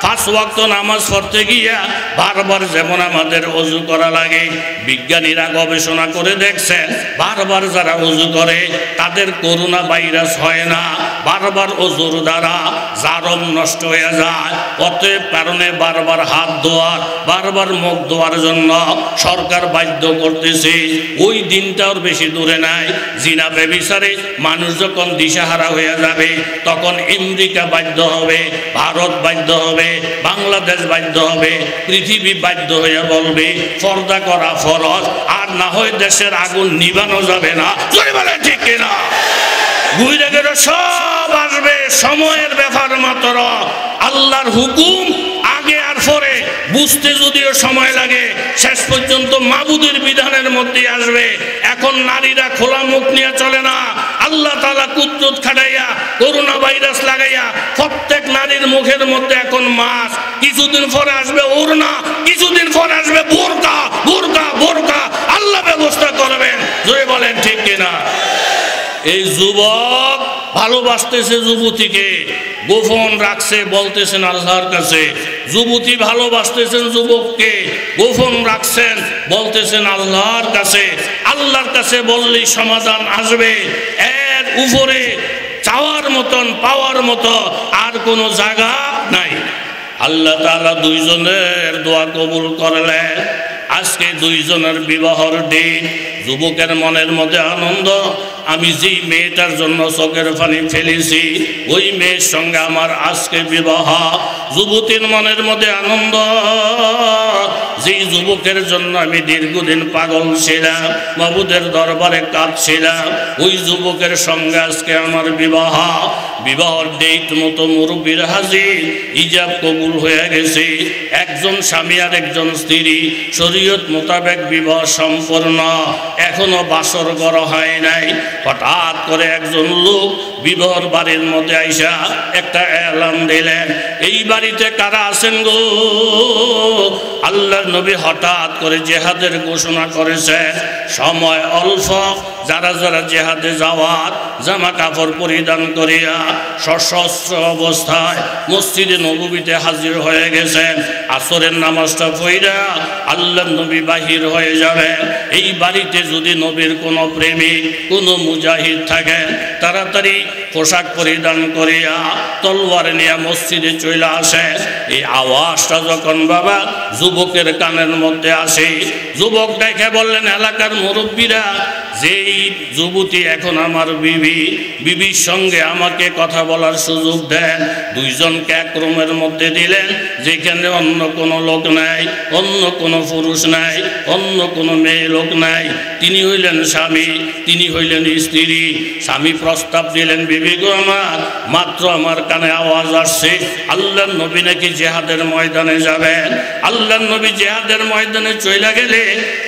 5 ওয়াক্ত নামাজ পড়তে গিয়া বারবার যেমন আমাদের ওযু করা লাগে, বিজ্ঞানীরা গবেষণা করে দেখছে বারবার যারা ওযু করে তাদের করোনা ভাইরাস হয় না, বারবার ওযুর দ্বারা জারম নষ্ট হয়ে যায়। অতএব কারণে বারবার হাত ধোয়ার, বারবার মুখ ধোয়ার জন্য সরকার বাধ্য করতেছে। ওই দিনটাও বেশি দূরে নাই। জিনা ব্যভিচারে মানুষ যখন দিশাহারা হয়ে যাবে তখন আমেরিকা বাধ্য হবে, ভারত বাধ্য হবে, বাংলাদেশ বাধ্য হবে, পৃথিবী বাধ্য হয়ে বলবে পর্দা করা ফরজ, আর না হয় দেশের আগুন নিভানো যাবে না। ঠিক কিনা? ঘুরে গেলে সব আসবে, সময়ের ব্যাপার মাত্র। আল্লাহর হুকুম আগে আর পরে বুঝতে যদিও সময় লাগে, শেষ পর্যন্ত মাবুদের বিধানের মধ্যে আসবে। এখন নারীরা খোলা মুখ নিয়ে চলে না। আল্লাহ তাআলা কুদরত খাটাইয়া করোনা ভাইরাস লাগাইয়া প্রত্যেক নারীর মুখের মধ্যে এখন মাস্ক, কিছুদিন পরে আসবে ওড়না, কিছুদিন পরে আসবে বোরকা। বোরকা বোরকা আল্লাহ ব্যবস্থা করবেন। জোরে বলেন ঠিক কিনা? এই যুবক ভালোবাসতেছে যুবতীকে, গোপন রাখছে, বলতেছেন আল্লাহর কাছে। যুবতী ভালোবাসতেছেন যুবককে, গোপন রাখছেন, বলতেছেন আল্লাহর কাছে। আল্লাহর কাছে বললেই সমাধান আসবে। এর উপরে চাওয়ার মতন, পাওয়ার মতো আর কোনো জায়গা নাই। আল্লাহ তাআলা দুইজনের দোয়া কবুল করলেন। আজকে দুইজনের বিবাহর দিন। যুবকের মনের মধ্যে আনন্দ, আমি যেই মেয়েটার জন্য চোখের পানি ফেলেছি ওই মেয়ের সঙ্গে আমার আজকে বিবাহ। যুবতীর মনের মধ্যে আনন্দ, যেই যুবকের জন্য আমি দীর্ঘদিন পাগল ছিলাম, মাবুদের দরবারে কাঁদছিলাম, ওই যুবকের সঙ্গে আজকে আমার বিবাহ। বিবাহর ডেট মতো মুরব্বির হাজির, ইজাব কবুল হয়ে গেছে। একজন স্বামী আর একজন স্ত্রী, শরীয়ত মোতাবেক বিবাহ সম্পন্ন। এখনো বাসর করা হয় নাই। হঠাৎ করে একজন লোক বিবাহর বাড়ির মধ্যে আইসা একটা এলান দিলেন, এই বাড়িতে কারা আছেন গো? আল্লাহর নবী হঠাৎ করে জেহাদের ঘোষণা করেছেন। সময় অল্প, যারা যারা জেহাদে যাওয়ার জামা কাপড় পরিধান করিয়া সশস্ত্র অবস্থায় মসজিদে নববীতে হাজির হয়ে গেছেন। আসরের নামাজটা পড়া আল্লাহর নবী বাহির হয়ে যাবেন। এই বাড়িতে যদি নবীর কোনো প্রেমিক, কোনো মুজাহিদ থাকেন, তাড়াতাড়ি পোশাক পরিধান করিয়া তলোয়ার নিয়ে মসজিদে চলে আসে। এই আওয়াজটা যখন বাবা যুবকের কানের মধ্যে আসে, যুবক দেখে বললেন, এলাকার মুরব্বীরা যেই যুবতী এখন আমার বিবির সঙ্গে আমাকে কথা বলার সুযোগ দেন, দুইজনকে এক রুমের মধ্যে দিলেন, যেখানে অন্য কোনো লোক নাই, অন্য কোনো পুরুষ নাই, অন্য কোনো মেয়ে লোক নাই। তিনি হইলেন স্বামী, তিনি হইলেন স্ত্রী। স্বামী প্রস্তাব দিলেন, বিবি গো আমার, মাত্র আমার কানে আওয়াজ আসছে আল্লাহর নবী নাকি জিহাদের ময়দানে যাবেন। আল্লাহর নবী জিহাদের ময়দানে চলে গেলে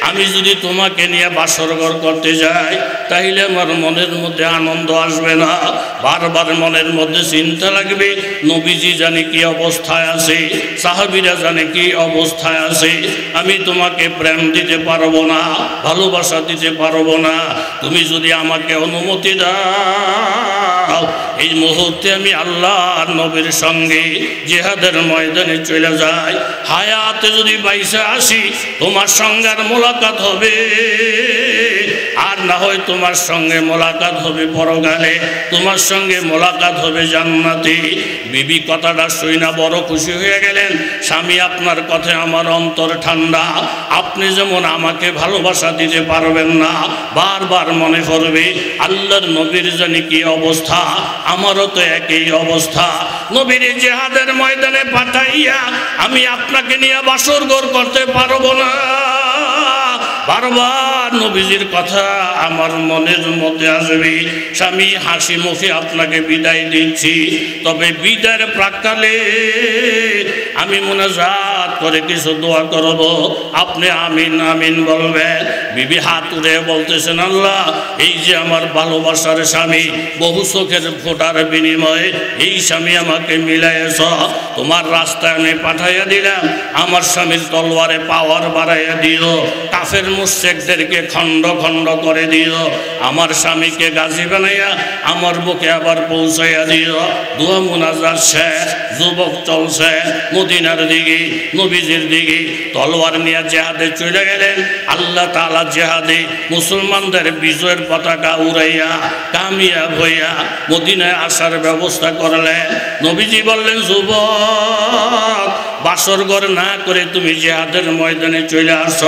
আমি যদি তোমাকে নিয়ে বাসরঘর করতে যাই, তাইলে আমার মনের মধ্যে আনন্দ আসবে না, বারবার মনের মধ্যে চিন্তা লাগবে, নবীজি জানে কি অবস্থায় আছে, সাহাবীরা জানে কি অবস্থায় আছে। আমি তোমাকে প্রেম দিতে পারবো না, ভালোবাসা দিতে পারবো না। তুমি যদি আমাকে অনুমতি দাও, এই মুহূর্তে আমি আল্লাহর নবীর সঙ্গে জিহাদের ময়দানে চলে যাই। হায়াতে যদি বাইসে আসি, তোমার সঙ্গে আর মোলাকাত হবে, আর না হয় তোমার সঙ্গে মোলাকাত হবে পরকালে, তোমার সঙ্গে মোলাকাত হবে জান্নাতে। বিবি কথাটা শুই না বড় খুশি হয়ে গেলেন। স্বামী, আপনার কথায় আমার অন্তর ঠান্ডা। আপনি যেমন আমাকে ভালোবাসা দিতে পারবেন না, বারবার মনে পড়বে আল্লাহর নবীর জানি কি অবস্থা, আমারও তো একই অবস্থা। নবীর জিহাদের ময়দানে পাঠাইয়া আমি আপনাকে নিয়ে বাসরঘর করতে পারবো না। বারবার নবীজির কথা আমার মনের মধ্যে আসবে। স্বামী, হাসি মুখে আপনাকে বিদায় দিচ্ছি, তবে বিদায়ের প্রাক্কালে আমি মুনাজাত করে কিছু দোয়া করব, আপনি আমিন আমিন বলবেন। বিবি হাত উঠে বলতেছেন, আল্লাহ, এই যে আমার ভালোবাসার স্বামী, বহু চোখের ফোটার বিনিময়ে এই স্বামী আমাকে মিলাইছ, তোমার রাস্তায় আমি পাঠাইয়া দিলাম। আমার স্বামীর তলোয়ারে পাওয়ার বাড়াইয়া দিও, কাফের মুশরিকদেরকে খণ্ড খণ্ড করে দিও, আমার স্বামীকে গাজী বানাইয়া আমার বুকে আবার পৌঁছাইয়া দিও। দোয়া মুনাজাত শেষ, যুবক চলছে মদিনার দিকে, নবীজির দিকে, তলোয়ার নিয়ে জিহাদে চলে গেলেন। আল্লাহ তাআলা জিহাদে মুসলমানদের বিজয়ের পতাকা উড়াইয়া কামিয়াব হইয়া মদিনায় আসার ব্যবস্থা করলেন। নবীজি বললেন, যুবক, বাসরঘর না করে তুমি জিহাদের ময়দানে চলে আস।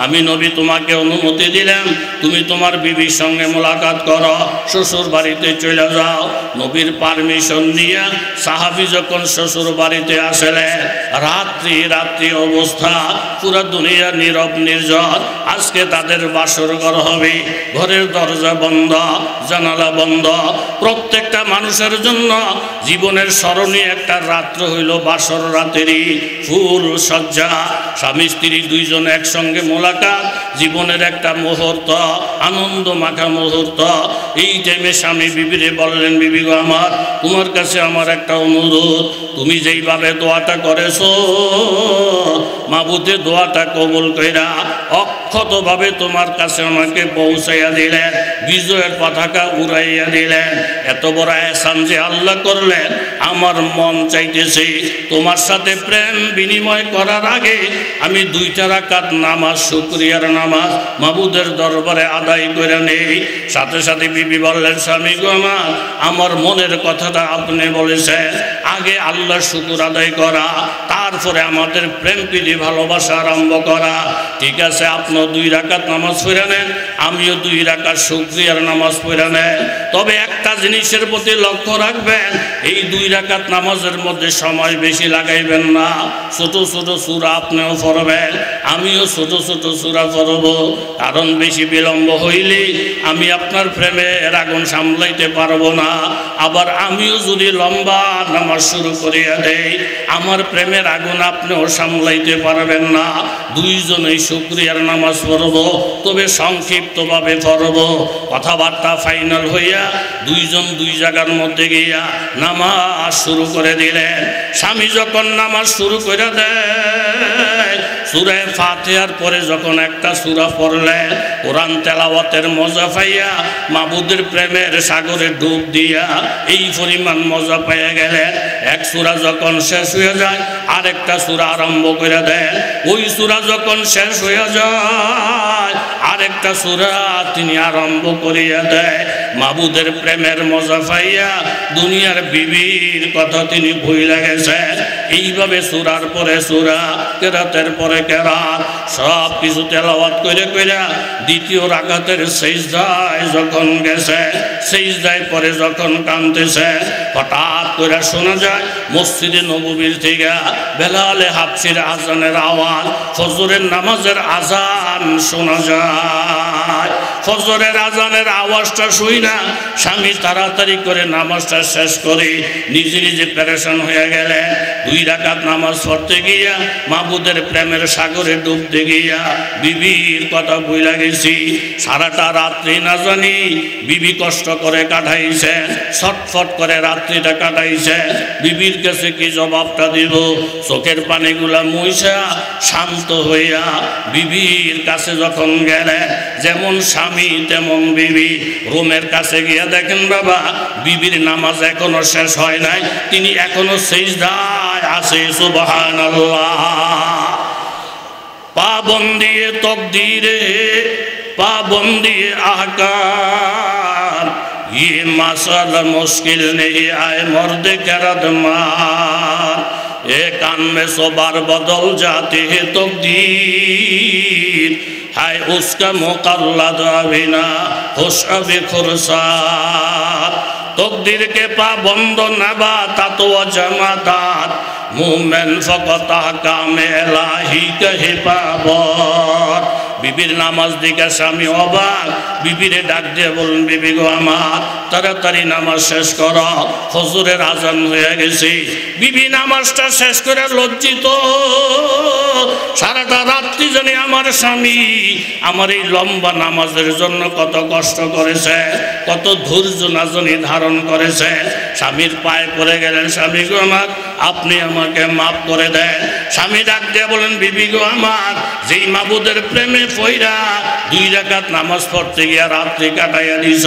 আমি নবী তোমাকে অনুমতি দিলাম, তুমি তোমার বিবির সঙ্গে মোলাকাত করো, শ্বশুর বাড়িতে চলে যাও। নবীর পারমিশন নিয়ে সাহাবী যখন শ্বশুর বাড়িতে আসলেন, রাত্রি অবস্থা, পুরা দুনিয়া নীরব নির্জন। আজকে তাদের বাসরঘর হবে, ঘরের দরজা বন্ধ, জানালা বন্ধ। প্রত্যেকটা মানুষের জন্য জীবনের স্মরণীয় একটা রাত্র হইল বাসর রাতেরই ফুল সজ্জা। স্বামী স্ত্রী দুইজন একসঙ্গে মোলাকাত, জীবনের একটা মুহূর্ত, আনন্দ মাখা মুহূর্ত। এই টাইমে স্বামী বিবিরে বললেন, বিবি গো আমার, তোমার কাছে আমার একটা অনুরোধ, তুমি যেইভাবে দোয়াটা করেছো, মাবুদে দোয়াটা কবুল কইরা অক্ষতভাবে তোমার কাছে আমাকে পৌঁছাইয়া দিলেন, বিজয়ের পতাকা উড়াইয়া দিলেন। এত বড় এহসান যে আল্লাহ করলেন, আমার মন চাইতেছে তোমার সাথে প্রেম বিনিময় করার আগে আমি 2টা রাকাত নামাজ, শুকরিয়ার নামাজ মাবুদের দরবারে আদায় করে নেই। সাথে সাথে বিবি বললেন, স্বামী গো আমার মনের কথাটা আপনি বলেছেন, আগে আল্লাহর শুকর আদায় করা, তারপরে আমাদের প্রেম প্রীতি ভালোবাসা আরম্ভ করা। ঠিক আছে, আপনিও 2 রাকাত নামাজ পড়ে নেন, আমিও 2 রাকাত শুকরিয়ার নামাজ পড়ে নেন। তবে একটা জিনিসের প্রতি লক্ষ্য রাখবেন, এই 2 রাকাত নামাজের মধ্যে সময় বেশি লাগাইবেন না। ছোট ছোট সূরা আপনিও পড়বেন, আমিও ছোট ছোট সূরা পড়ব, কারণ বেশি বিলম্ব হইলে আমি আপনার প্রেমের আগুন সামলাইতে পারবো না। আবার আমিও যদি লম্বা নামাজ শুরু করিয়া দেই, আমার প্রেমের আগুন আপনিও সামলাইতে পারবেন না। দুইজনেই শুকরিয়ার নামাজ পড়ব, তবে সংক্ষিপ্তভাবে পড়ব। কথাবার্তা ফাইনাল হইয়া দুইজন 2 জায়গার মধ্যে গিয়া নামাজ শুরু করে দিলেন। স্বামী যখন নামাজ শুরু করে দেয়, সূরা ফাতিহার পরে যখন একটা সূরা পড়লেন, কোরআন তেলাওয়াতের মজা পাইয়া মাবুদের প্রেমের সাগরে ডুব দিয়া এই পরিমাণ মজা পেয়ে গেলেন। এক সূরা যখন শেষ হয়ে যায়, আরেকটা সূরা আরম্ভ করে দেন। ওই সূরা যখন শেষ হয়ে যায়, আরেকটা সূরা তিনি আরম্ভ করিয়া দেয়। মাবুদের প্রেমের মজা পাইয়া দুনিয়ার বিবির কথা তিনি ভুইলা গেছেন। এইভাবে সূরার পরে সূরা, কেরাতের পরে কেরাত সব কিছু তেলাওয়াত করে কইরা দ্বিতীয় রাকাতের সিজদায় যখন গেছে, সিজদায় পরে যখন কাঁদতেছে, হঠাৎ করে শোনা যায় মসজিদে নববীর থেকে বেলালে হাফসির আজানের আওয়াজ, ফজরের নামাজের আজান শোনা যায়। ফজরের আজানের আওয়াজটা শুই না স্বামী তাড়াতাড়ি করে নামাজটা শেষ করে নিজে নিজে পেরেশান হয়ে গেলেন। 2 রাকাত নামাজ পড়তে গিয়া মাবুদের প্রেমের সাগরে ডুবতে গিয়া বিবির কথা ভুইলা গেছি। সারাটা রাত্রি না জানি বিবি কষ্ট করে কাটাইছে, ছটফট করে রাত্রিটা কাটাইছে। বিবির কাছে কি জবাবটা দিব? চোখের পানিগুলা মুইসা শান্ত হইয়া বিবির কাছে যখন গেলে, যেমন স্বামী তেমন বিবি। রুমের কাছে গিয়া দেখেন বাবা বিবির নামাজ এখনো শেষ হয় নাই, তিনি এখনো সিজদায় আছে। সুবহানাল্লাহ। পাবন্দিয়ে তকদীরে, পাবন্দিয়ে আহকাম, ये मसला मुश्किल नहीं आए मर्द करद मार, एक कान में 100 बार बदल जाते हैं तकदीर, है उसका मुक़ल्लद अभी ना खुश अभी खुरसार। तकदीर के पाबंद नबातात व जमातात, मोमेन फ़क़त अहकाम इलाही के हिफाज़त। বিবির নামাজ দিকে স্বামী অবাক, বিবিরে ডাক দিয়ে বলুন, বিবি গো আমার তাড়াতাড়ি নামাজ শেষ করো, ফজরের আজান হয়ে গেছে। বিবি নামাজটা শেষ করে লজ্জিত, সারাটা রাত্রি জানি আমার স্বামী আমার এই লম্বা নামাজের জন্য কত কষ্ট করেছে, কত ধৈর্য না জানি ধারণ করেছে। স্বামীর পায়ে পড়ে গেলেন, স্বামী গো আমার আপনি আমাকে মাফ করে দেন। স্বামী ডাক দিয়ে বলেন, বিবি গো আমার যেই মাবুদের প্রেমে পয়রা 2 রাকাত নামাজ পড়তে গিয়া রাত্রি কাটাইয়া দিছ,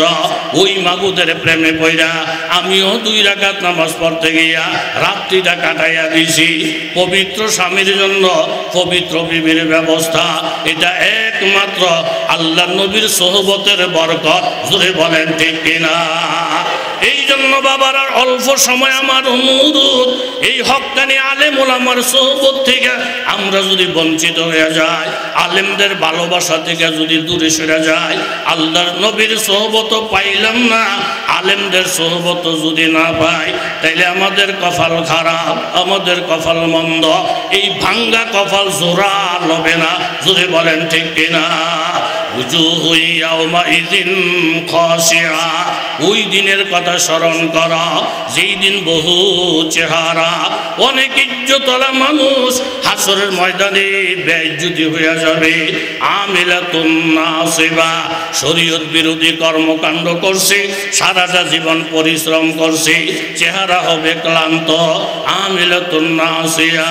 ওই মাবুদের প্রেমে পয়রা আমিও 2 রাকাত নামাজ পড়তে গিয়া রাত্রিটা কাটাইয়া দিছি। পবিত্র স্বামীর জন্য পবিত্র বিবির ব্যবস্থা, এটা একমাত্র আল্লাহ নবীর সোহবতের বরকত। জোরে বলেন ঠিক কিনা? এই জন্য বাবারা অল্প সময় আমার অনুরোধ, এই হক্কানি আলেম ওলামার সোহবত থেকে আমরা যদি বঞ্চিত হয়ে যাই, আলেমদের ভালোবাসা থেকে যদি দূরে সরে যায়, আল্লাহর নবীর সোহবত পাইলাম না, আলেমদের সোহবত যদি না পাই, তাইলে আমাদের কপাল খারাপ, আমাদের কপাল মন্দ। এই ভাঙ্গা কপাল জোড়া লবে না। যদি বলেন ঠিক কিনা? ওই দিনের কথা স্মরণ করা, যেই দিন বহু চেহারা, অনেক ইজ্জতওয়ালা মানুষ হাসরের ময়দানে বেইজ্জতি হয়ে যাবে। আমিলাতুন নাসিবা, শরীয়ত বিরোধী কর্মকাণ্ড করছে, সারাটা জীবন পরিশ্রম করছে, চেহারা হবে ক্লান্ত। আমিলাতুন নাসিয়া,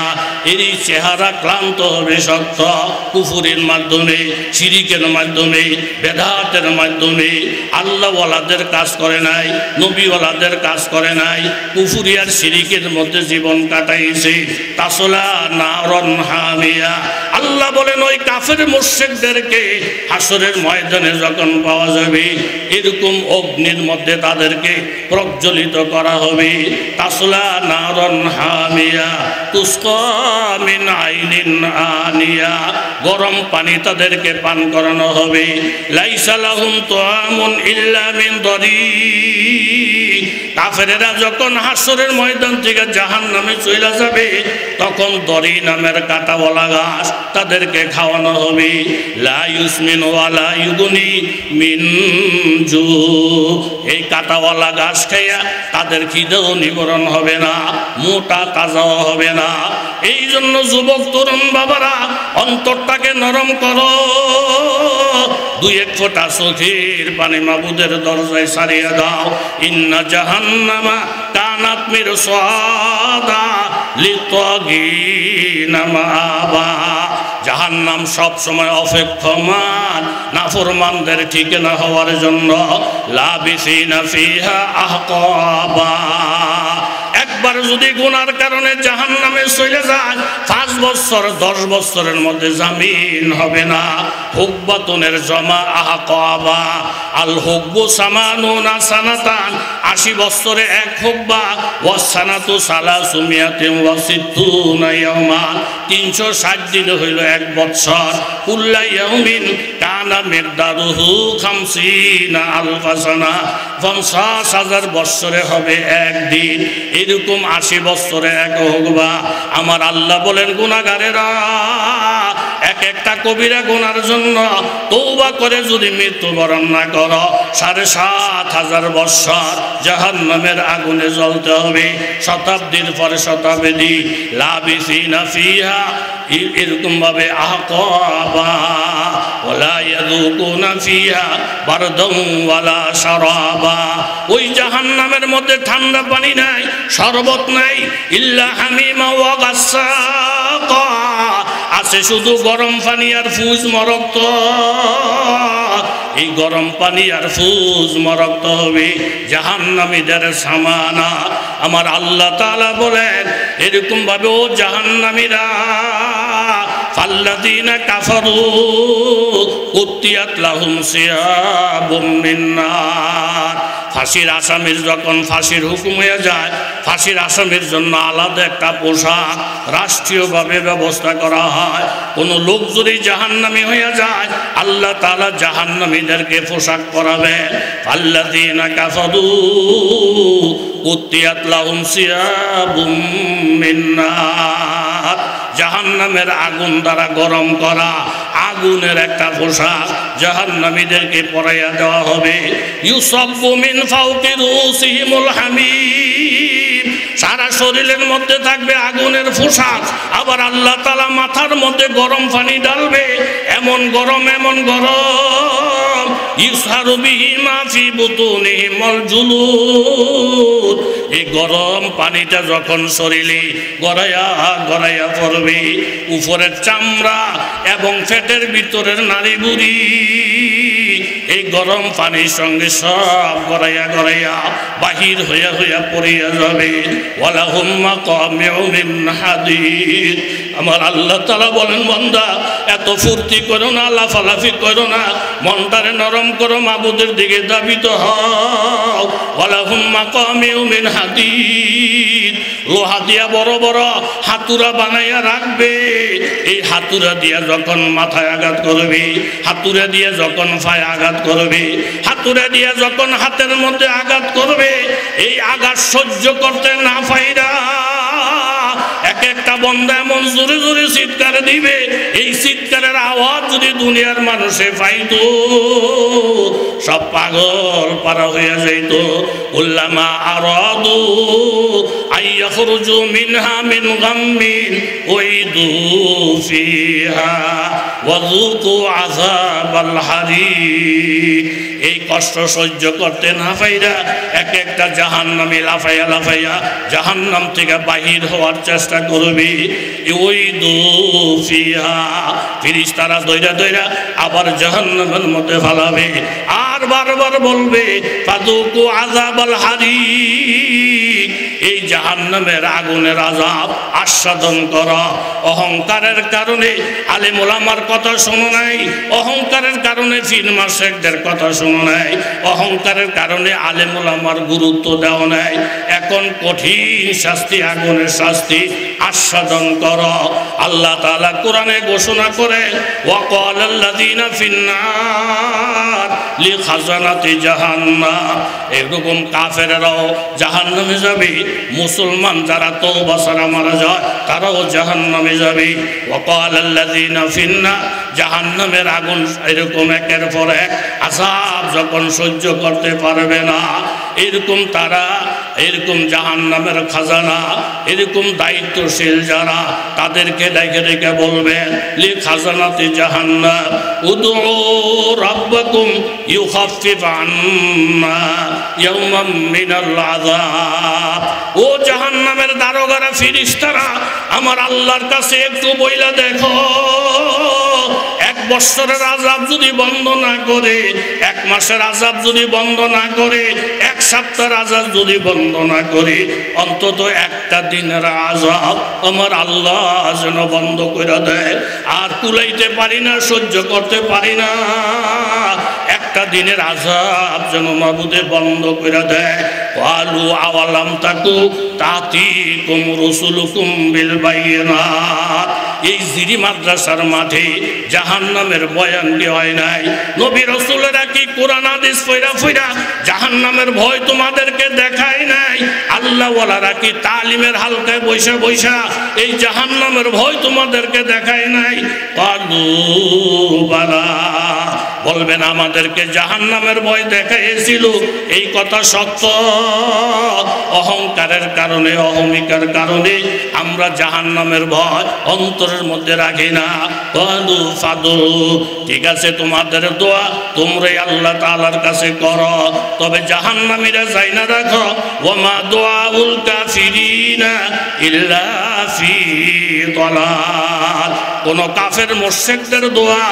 এই চেহারা ক্লান্ত হবে সত্য কুফুরের মাধ্যমে, শিরিকের মাধ্যমে, বেদাতের মাধ্যমে। আল্লাহওয়ালাদের কাজ করে নাই, নবীওয়ালাদের কাজ করে নাই, কুফুরি আর শিরিকের মধ্যে জীবন কাটাইছে। তাসলা নারন হামিয়া, আল্লাহ বলেন ওই কাফের মুশরিকদেরকে হাসরের ময়দানে যখন পাওয়া যাবে, এরকম অগ্নির মধ্যে তাদেরকে প্রজ্বলিত করা হবে। তাসলা নারন হামিয়া তুসকা মিন আইনিন আনিয়া, গরম পানি তাদেরকে পান করানো হবে। লাইসা লাহুম তুআমুন ইল্লা মিন দরি, কাফেরেরা যখন হাসরের ময়দান থেকে জাহান্নামে চলে যাবে, তখন দরি নামের কাঁটাওয়ালা ঘাস তাদেরকে খাওয়ানো হবে। লা ইউসমিন ওয়ালা ইউগনি মিন জু, এই কাঁটাওয়ালা ঘাস খাইয়া তাদের খিদেও নিবারণ হবে না, মোটা তাজাও হবে না। এই জন্য যুবক তরুণ বাবারা অন্তরটাকে নরম করো, 2-1 ফোঁটা চোখের পানি মাবুদের দরজায় সারিয়ে দাও। ইন্না জাহান্নামা কানাত মিরসাদা লিত্তাগিনা মাআবা, জাহান্নাম সব সময় অপেক্ষমান নাফরমানদের ঠিকানা হওয়ার জন্য। লাবিসিনা ফিহা আহকাবা, একবার যদি গুনার কারণে জাহান্নামে চলে যায়, 5 বছর 10 বছরের মধ্যে জামিন হবে না। হুকবাতুনের জমা আহকাবা, আল হুকবু সামানুনা সানাতান, 80 বছরে এক হুকবা, ওয়াসানাতু সালাসুমিয়াতিন ওয়া সিত্তুনা ইয়াওমান, 360 দিন হইল এক বছর। কুল্লা ইয়াউমিন কানা মিকদারুহু 50 আলফা সানা, 50,000 বছরে হবে একদিন। এরকম 80 বছরে এক হুকবা। আমার আল্লাহ বলেন, গুনাহগারেরা এক একটা কবিরা গুনার জন্য তওবা করে যদি মৃত্যুবরণ না করো, 7,500 বছর জাহান্নামের আগুনে জ্বলতে হবে, শতাব্দীর পরে শতাব্দী। লাবিসিনা ফিহা, এরকম ভাবে আহকাবা, ওয়ালা ইয়াযুকুনা ফিহা বারদান ওয়ালা শারাবা। ওই জাহান্নামের মধ্যে ঠান্ডা পানি নাই, শরবত নাই, ইল্লা হামিমা ওয়া গাসসাকা, আছে শুধু গরম পানি আর ফুজ মরক্ত। এই গরম পানি আর ফুজ মরক্ত হবে জাহান্নামীদের সামানা। আমার আল্লাহ তাআলা বলেন, এরকম ভাবে ও জাহান্নামীরা, ফাল্লাযীনা কাফারু কুত্তিয়াত লাহুম সিয়াবুম মিন নার। ফাঁসির আসামির যখন ফাঁসির হুকুম হয়ে যায়, ফাঁসির আসামির জন্য আলাদা একটা পোশাক রাষ্ট্রীয়ভাবে ব্যবস্থা করা হয়। কোনো লোক যদি জাহান্নামী হয়ে যায়, আল্লাহ তাআলা জাহান্নামীদেরকে পোশাক পরাবেন। ফাল্লাযীনা কাফারু কুত্তিয়াত লাহুম সিয়াবুম মিন নার, জাহান্নামের আগুন দ্বারা গরম করা আগুনের একটা পোশাক জাহান্নামীদেরকে পরাইয়া দেওয়া হবে। ইউসাব্বু মিন ফাওকি রুসিহিমুল হামিম, সারা শরীরের মধ্যে থাকবে আগুনের পোশাক, আবার আল্লাহ তাআলা মাথার মধ্যে গরম পানি ঢালবে, এমন গরম এমন গরম। ইউসহারু বিহি মা ফি বুতুনিহিমুল জুলুদ, এই গরম পানিটা যখন শরীরে গড়াইয়া গড়াইয়া পড়বে, উপরের চামড়া এবং পেটের ভিতরের নাড়িভুড়ি এই গরম পানির সঙ্গে সব গড়াইয়া গড়াইয়া বাহির হইয়া হইয়া পড়িয়া যাবে। ওয়ালাহুম মাকামিউ মিন হাদিদ। আমার আল্লাহ তাআলা বলেন, বান্দা এত ফুর্তি করো না, লাফালাফি করো না, মনটারে নরম করো, মাবুদের দিকে ধাবিত হও। ওয়ালাহুম মাকামিউ মিন হাদিদ, লোহা দিয়া বড় বড় হাতুরা বানাইয়া রাখবে। এই হাতুরা দিয়া যখন মাথায় আঘাত করবে, হাতুরা দিয়া যখন পায়ে আঘাত করবে, হাতুরা দিয়া যখন হাতের মধ্যে আঘাত করবে, এই আঘাত সহ্য করতে না পাইরা এক একটা বন্দা এমন জোরে জোরে চিৎকার দিবে, এই চিৎকারের আওয়াজ যদি দুনিয়ার মানুষে পাইতো, সব পাগল পারা হইয়া যাইত। উল্লামা আরাদু আইয়াখরুজু মিনহা মিন গাম্মিন উইদু ফিহা ওয়াযুকু আযাবাল হারিক। এই কষ্ট সহ্য করতে না পাইরা এক একটা জাহান্নামী লাফাইয়া লাফাইয়া জাহান্নাম থেকে বাহির হওয়ার চেষ্টা করবে। উইদু ফিহা, ফেরেশতারা দইরা দইরা আবার জাহান্নামের মধ্যে ফালাবে, আর বারবার বলবে ফাযুকু আযাবাল হারিক, এই জাহান্নামের আগুনের আযাব আস্বাদন করো। অহংকারের কারণে আলেম ওলামার কথা শোনো নাই, অহংকারের কারণে পীর মাশায়েখদের কথা শোনো নাই, অহংকারের কারণে আলেম ওলামার গুরুত্ব দেওয়া নাই। এখন কঠিন শাস্তি, আগুনের শাস্তি আস্বাদন করো। আল্লাহ তাআলা কোরআনে ঘোষণা করে, ওয়াকালাল্লাযীনা ফিন্নার লিখাজানাতি জাহান্নাম, এরকম কাফেররাও জাহান্নামে যাবে, মুসলমান যারা তওবা ছাড়া মারা যায় তারাও জাহান্নামে যাবে। ওয়াকালাল্লাযীনা ফিন্নার, জাহান্নামের আগুন এরকম একের পর এক আযাব যখন সহ্য করতে পারবে না, এরকম তারা এরকম জাহান্নামের খাজানা এরকম দায়িত্বশীল যারা, তাদেরকে ডেকে ডেকে বলবেন, লি খাজানাতি জাহান্নাম উদউ রাব্বাকুম ইউখাফফিফ আন্না ইয়াওমান মিনাল আযাব। ও জাহান্নামের দারোগারা, ফেরেশতারা, আমার আল্লাহর কাছে একটু বইলা দেখো, বৎসরের আযাব যদি বন্ধ না করে, 1 মাসের আযাব যদি বন্ধ না করে, 1 সপ্তাহের আযাব যদি বন্ধ না করে, অন্তত একটা দিনের আযাব আমার আল্লাহ যেন বন্ধ করে দেয়। আর কুলাইতে পারি না, সহ্য করতে পারি না, একটা দিনের আযাব যেন মাবুদে বন্ধ করে দেয়। ক্বালু আওয়ালাম তাকু তাতিকুম রাসূলুকুম বিল বায়িনাত। এই জিরি মাদ্রাসার মাঠে জাহান্নামের বয়ান দেওয়া হয় নাই? নবী রাসূলেরা কি কোরআন হাদিস পড়া পড়া জাহান্নামের ভয় তোমাদেরকে দেখায় নাই? আল্লাহওয়ালারা কি তালিমের হালকায় বৈশা বৈশা এই জাহান্নামের ভয় তোমাদেরকে দেখায় নাই? ক্বালু বালা। বলবেন আমাদেরকে জাহান্নামের ভয় দেখাইছিল, এই কথা সত্য। অহংকারের কারণে, অহমিকার কারণে আমরা জাহান্নামের ভয় অন্তরের মধ্যে রাখি না। ক্বালু ফাদু। ঠিক আছে, তোমাদের দোয়া তোমরাই আল্লাহ তাআলার কাছে করো, তবে জাহান্নামীরা যাই না রাখো। ওয়ামা দুআউল কাফিরিনা ইল্লা ফি দালাল। কোন কাফের মুশরিকদের দোয়া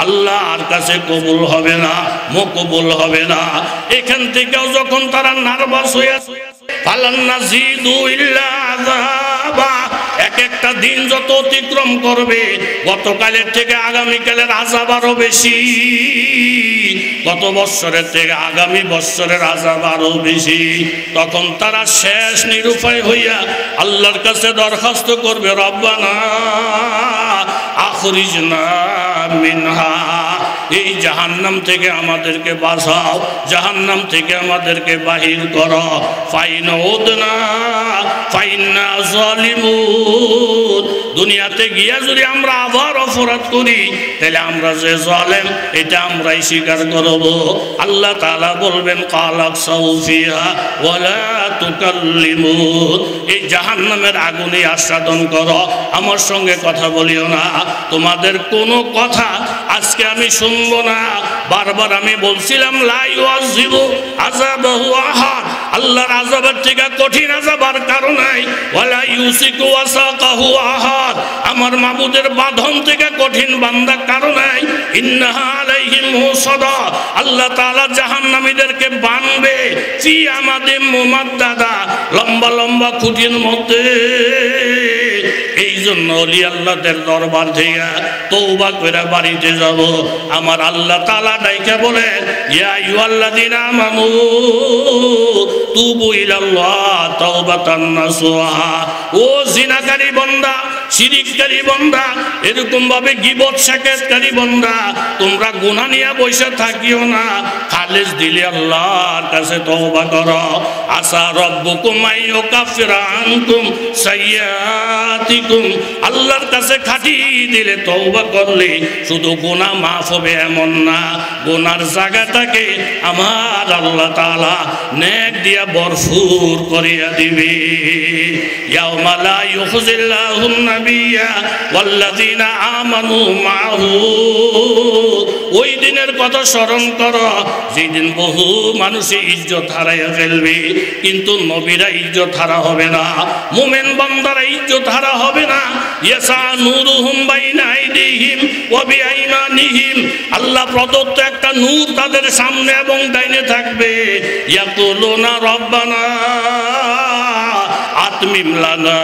আল্লাহর কাছে কবুল হবে না, মকবুল হবে না। এখান থেকেও যখন তারা নার্ভাস হয়ে ফালান নাজিদু ইল্লা আযাবা, এক একটা দিন যত অতিক্রম করবে গতকালের থেকে আগামীকালের আযাব আরো বেশি, গত বৎসরের থেকে আগামী বৎসরের আযাব আরো বেশি। তখন তারা শেষ নিরুপায় হইয়া আল্লাহর কাছে দরখাস্ত করবে, রব্বানা আখরিজনা মিনহা। এই জাহান্নাম থেকে আমাদেরকে বাঁচাও, জাহান্নাম থেকে আমাদেরকে বাহির করো। ফাইন উদনা ফাইন্না জালিমুন। দুনিয়াতে গিয়া যদি আমরা আবার অপরাধ করি তাহলে আমরা যে জালেম এটা আমরাই স্বীকার করব। আল্লাহ তাআলা বলবেন কালাকসাউ ফিহা ওয়ালা তুকাল্লিমুন। এই জাহান্নামের আগুনে আস্বাদন করো, আমার সঙ্গে কথা বলিও না। তোমাদের কোনো কথা আজকে আমি শুনবো না। বারবার আমি বলছিলাম লা ইউআযিবু আযাবাহু আহাদ। আল্লাহর আযাবের থেকে কঠিন আযাব আর কারো নাই। ওয়ালা ইউসিকু ওয়াসাকাহু আহাদ। আমার মাবুদের বাঁধন থেকে কঠিন বান্দা কারো নাই। ইন্নাহা আলাইহিম মুসাদা। আল্লাহ তাআলা জাহান্নামীদেরকে বাঁধবে ফি আমাদিম মুমাদ্দাদা, লম্বা লম্বা খুঁটির মধ্যে। এই জন্য ওলি আল্লাহদের দরবার থেকে তওবা করে বাড়িতে যাব। আমার আল্লাহ তাআলা ডাইকা বলে, ইয়া আইয়ুহাল্লাযীনা আমানু তুবু ইলাল্লাহ তাওবাতান নাসুহা। ও জিনাকারী বান্দা, শিরিককারী বান্দা, এরকম ভাবে গীবত শাকাতকারী বান্দা, তোমরা গুনাহ নিয়ে বসে থাকিও না। খালিস দিলে আল্লাহর কাছে তওবা করো। আসা রব্বুকুম আইয়ুকাফিরা আনকুম সাইয়্যাতিকুম। আল্লাহর কাছে খাটি দিলে তওবা করলে শুধু গুনাহ মাফ হবে এমন না, গুনার জায়গাটাকে আমার আল্লাহ তাআলা নেক দিয়া ভরপুর করিয়া দিবে। ইয়াউমা লা ইউখজিল্লাহুন নাবিয়্যা ওয়াল্লাযীনা আমানু মাহু। ওই দিনের কথা স্মরণ করো যেদিন বহু মানুষের ইজ্জত হারাইয়া ফেলবে, কিন্তু নবীরা ইজ্জত হারা হবে না, মুমিন বান্দারা ইজ্জত হারা হবে না। ইয়াসা নূরুহুম বাইনা আইদিহিম ওয়া বিআইমানিহিম। আল্লাহ প্রদত্ত একটা নূর তাদের সামনে এবং ডাইনে থাকবে। ইয়াকুলুনা রব্বানা আতমিম লানা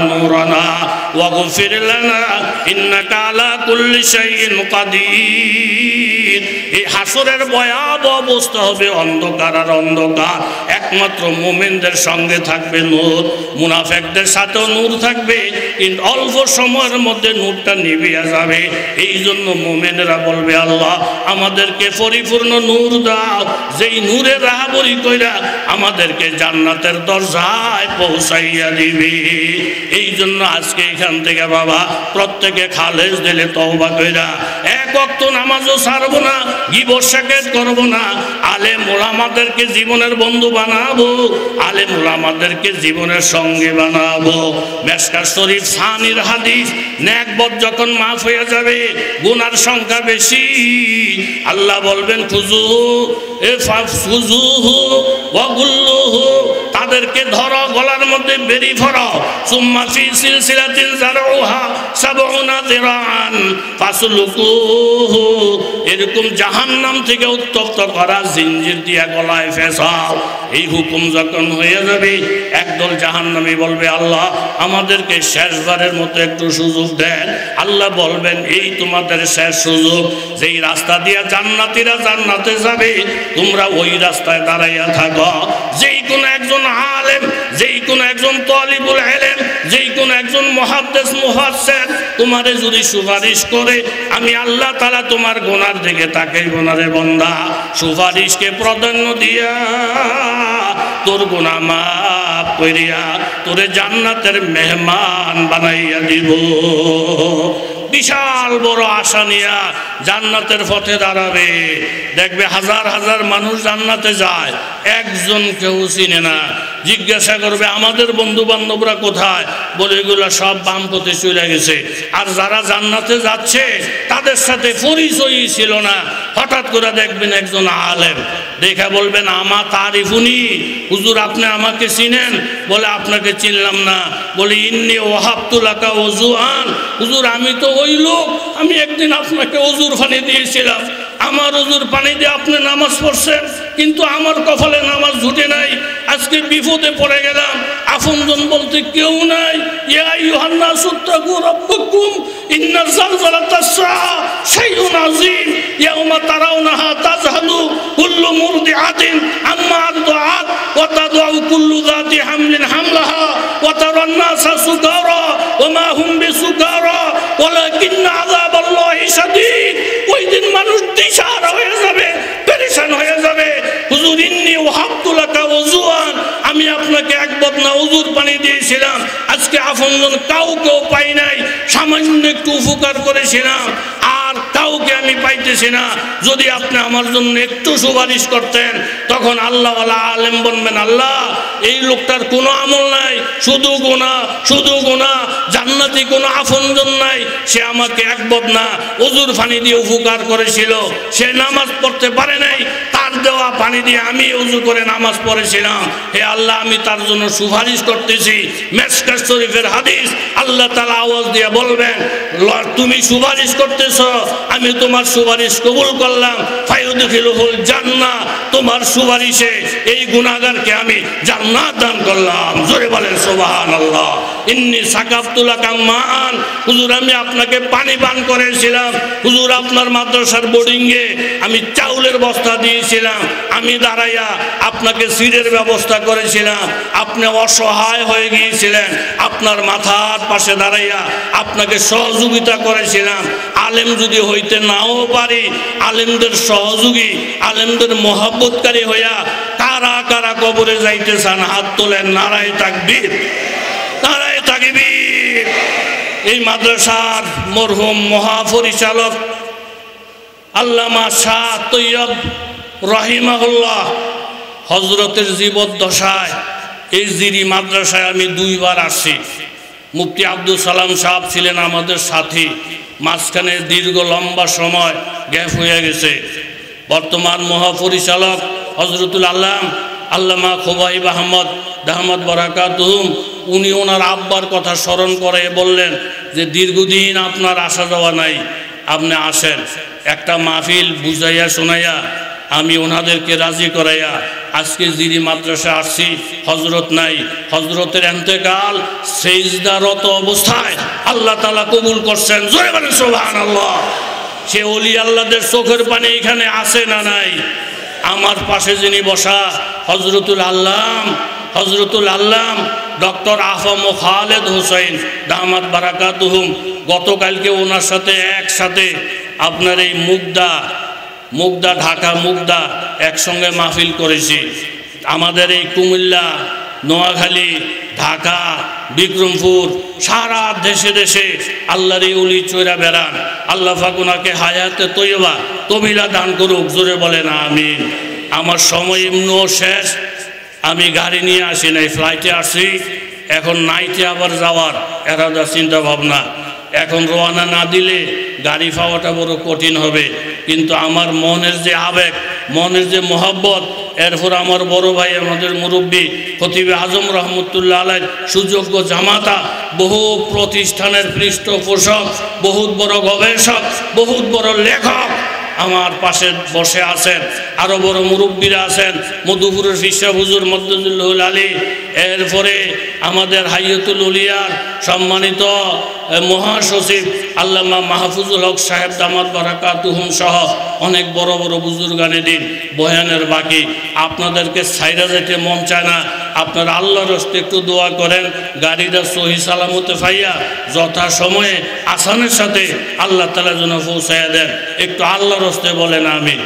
নূরানা ওয়াগফির লানা ইন্নাকা আলা কুল্লি শাইইন কাদির। এই হাসরের ভয়াবহ অবস্থা হবে, অন্ধকার আর অন্ধকার। একমাত্র মুমিনদের সঙ্গে থাকবে নূর, মুনাফিকদের সাথেও নূর থাকবে, কিন্তু অল্প সময়ের মধ্যে নূরটা নিভিয়া যাবে। এই জন্য মুমিনরা বলবে, আল্লাহ আমাদেরকে পরিপূর্ণ নূর দাও, যেই নূরের রাহাবরি কইরা আমাদেরকে জান্নাতের দরজায় পৌঁছাইয়া দিবে। এই জন্য আজকে এখান থেকে বাবা প্রত্যেকে খালেস দিলে তওবা কইরা এক ওয়াক্ত নামাজও ছাড়বো না, গীবত শাকাত করব না। আলেম ওলামাদেরকে জীবনের বন্ধু বানাবো, আলেম ওলামাদেরকে জীবনের সঙ্গে বানাবো। মেশকাত শরীফ সানির হাদিস, নেকবত যখন মাফ হয়ে যাবে, গুনার সংখ্যা বেশি, আল্লাহ বলবেন খুজুহু ওয়া গুল্লুহু। তাদেরকে ধরো, গলার মধ্যে বেরি ফরো। সুম্মা ফি সিলসিলাতিন যারউহা সাবউনা যিরাআন ফাসলুকুহু, এরকম জাহান্নাম থেকে উত্তপ্ত করা জিঞ্জির দিয়া গলায় ফেসাও। এই হুকুম যখন হয়ে যাবে, একদল জাহান্নামী বলবে, আল্লাহ আমাদেরকে শেষবারের মতো একটু সুযোগ দেন। আল্লাহ বলবেন, এই তোমাদের শেষ সুযোগ। যেই রাস্তা দিয়া জান্নাতীরা জান্নাতে যাবে, তোমরা ওই রাস্তায় দাঁড়াইয়া থাকো। যেই কোনো একজন আলেম, যেই কোনো একজন তালিবুল ইলম, যেই কোনো একজন মুহাদ্দিস মুফাসসির তোমারে যদি সুপারিশ করে, আমি আল্লাহ তাআলা তোমার গুনার দিকে তাকাইব না রে বান্দা। সুপারিশকে প্রাধান্য দিয়া তোর গুনাহ মাফ করিয়া তোরে জান্নাতের মেহমান বানাইয়া দিব। বিশাল বড় আশা নিয়া জান্নাতের পথে দাঁড়াবে। দেখবে হাজার হাজার মানুষ জান্নাতে যায়, একজন কেউ চিনে না। জিজ্ঞাসা করবে, আমাদের বন্ধু বান্ধবরা কোথায়? বলে, এগুলা সব বাম পথে চলে গেছে। আর যারা জান্নাতে যাচ্ছে তাদের সাথে পরিচয়ই ছিল না। হঠাৎ করে দেখবেন একজন আলেম, দেখা বলবেন, আমা তারিফুনি, হুজুর আপনি আমাকে চিনেন? বলে, আপনাকে চিনলাম না। বলে, ইন্নী ওয়াহাবতু লাকা ওযুআন, হুজুর আমি তো ওই লোক, আমি একদিন আপনাকে ওজুর পানি দিয়েছিলাম। আমার ওজুর পানি দিয়ে আপনি নামাজ পড়ছেন, কিন্তু আমার কপালে নামাজ জুটে নাই। আজকে বিপদে পড়ে গেলাম, আপনজন বলতে কেউ নাই। ইয়া আইয়ুহান নাসু তাকু রাব্বাকুম ইন্না যালযালাতাস সাআ শাইউন আযীম ইয়াওমা তারাউনাহা তাযহালু কুল্লু মুরদিআতিন আম্মা আরদাআত ওয়া তাদউ কুল্লু যাতি হামলিন হামলাহা ওয়া তারান নাসা সুকারা ওয়া মা হুম বিসুকারা ওয়ালাকিন্না আযাবাল্লাহি শাদীদ। ওই দিন মানুষ দিশাহারা হয়ে যাবে, পেরেশান হয়ে যাবে। হুজুর ইন্নী ওয়াহাবতু লাকা ওযুআন, আমি আপনাকে এক বদনা ওজুর পানি দিয়েছিলাম, আজকে আপনজন কাউকেও পাই নাই। সামান্য একটু উপকার করেছিলাম, আর কাউকে আমি পাইতেছি না। যদি আপনি আমার জন্য একটু সুপারিশ করতেন। তখন আল্লাহওয়ালা আলেম বলবেন, আল্লাহ এই লোকটার কোনো আমল নাই, শুধু গুনাহ, শুধু গুনাহ, জান্নাতি কোনো আপনজন নাই। সে আমাকে এক বদনা ওজুর পানি দিয়ে উপকার করেছিল, সে নামাজ পড়তে পারে নাই, তার দেওয়া পানি দিয়ে আমি ওযু করে নামাজ পড়েছিলাম। হে আল্লাহ, আমি তার জন্য সুপারিশ করতেছি। মিশকাত শরীফের হাদিস, আল্লাহ তাআলা আওয়াজ দিয়ে বলবেন, তুমি সুপারিশ করতেছ, আমি তোমার সুপারিশ কবুল করলাম। ফায়ুদখিলুহুল জান্নাহ, তোমার সুপারিশে এই গুনাহগারকে আমি জান্নাত দান করলাম। জোরে বলেন সুবহানাল্লাহ। ইন্নী সাকাফতু লাকা মান, হুজুর আমি আপনাকে পানি পান করেছিলাম। হুজুর আপনার মাদ্রাসার বোর্ডিংয়ে আমি চাউলের বস্তা দিয়েছিলাম, আমি দাঁড়াইয়া আপনাকে সিটের ব্যবস্থা করেছিলাম। আপনি অসহায় হয়ে গিয়েছিলেন, আপনার মাথার পাশে দাঁড়াইয়া আপনাকে সহযোগিতা করেছিলাম। আলেম যদি হইতে নাও পারি, আলেমদের সহযোগী, আলেমদের মহব্বতকারী হইয়া কারা কারা কবরে যাইতে চান? হাত তোলেন। নারায়ে তাকবীর, নারায়ে তাকবীর। এই মাদ্রাসার মরহুম মহাপরিচালক আল্লামা শাহ তৈয়ব রহিমাহুল্লাহ হজরতের জীবদ্দশায় এই জিরি মাদ্রাসায় আমি 2 বার আসছি। মুফতি আব্দুল সালাম সাহেব ছিলেন আমাদের সাথী, মাঝখানে দীর্ঘ লম্বা সময় গ্যাপ হয়ে গেছে। বর্তমান মহাপরিচালক হজরতুল আল্লামা খোবাইব আহমদ দাহমদ বারাকাতুহুম, উনি ওনার আব্বার কথা স্মরণ করে বললেন যে দীর্ঘদিন আপনার আসা যাওয়া নাই, আপনি আসেন। একটা মাহফিল বুঝাইয়া শোনাইয়া আমি ওনাদেরকে রাজি করাইয়া আজকে জিরি মাদ্রাসা আসছি। হজরত নাই, হজরতের ইন্তেকাল সেজদারত অবস্থায় আল্লাহ তাআলা কবুল করছেন। জোরে বলেন সুবহানাল্লাহ। সে ওলি আল্লাহদের চোখের পানি এখানে আছে না নাই? আমার পাশে যিনি বসা হজরতুল আল্লাম ডক্টর আফম খালেদ হোসেন দামাত বারাকাতুহুম, গতকালকে ওনার সাথে একসাথে আপনার এই মুগদা ঢাকা মুগদা একসঙ্গে মাহফিল করেছি। আমাদের এই কুমিল্লা, নোয়াখালী, ঢাকা, বিক্রমপুর, সারা দেশে দেশে আল্লাহর এই ওলি চৈরা বেড়ান। আল্লাহ পাক ওনাকে হায়াতে তৈয়বা তবিলা দান করুক। জোরে বলেন আমিন। আমার সময় এমনিও শেষ, আমি গাড়ি নিয়ে আসি নাই, ফ্লাইটে আসি। এখন নাইটে আবার যাওয়ার একটা চিন্তা ভাবনা। এখন রওনা না দিলে গাড়ি পাওয়াটা বড় কঠিন হবে, কিন্তু আমার মনের যে আবেগ মনের যে মহব্বত, এরপর আমার বড় ভাই আমাদের মুরব্বী খতিবে আজম রহমতুল্লাহ আলাইহ, সুযোগ্য জামাতা, বহু প্রতিষ্ঠানের পৃষ্ঠপোষক, বহুত বড় গবেষক, বহুত বড় লেখক আমার পাশে বসে আছেন। আরও বড় মুরব্বীরা আছেন, মধুপুরের ফিসা হুজুর মদ্দুল্লাহুল আলী, এরপরে আমাদের হাইয়াতুল উলিয়ার সম্মানিত মহাসচিব আল্লামা মাহফুজুল হক সাহেব দামাত বারাকাতুহুম সহ অনেক বড় বড় বুজুর্গানে দিন বয়ানের বাকি। আপনাদেরকে ছাইরা যেতে মন চায় না, আপনারা আল্লাহর হস্তে একটু দোয়া করেন, গাড়িটা সহি সালামতে পাইয়া যথা সময়ে আসানের সাথে আল্লাহ তাআলা যেন পৌঁছাইয়া দেন। একটু আল্লাহর হস্তে বলেন আমিন।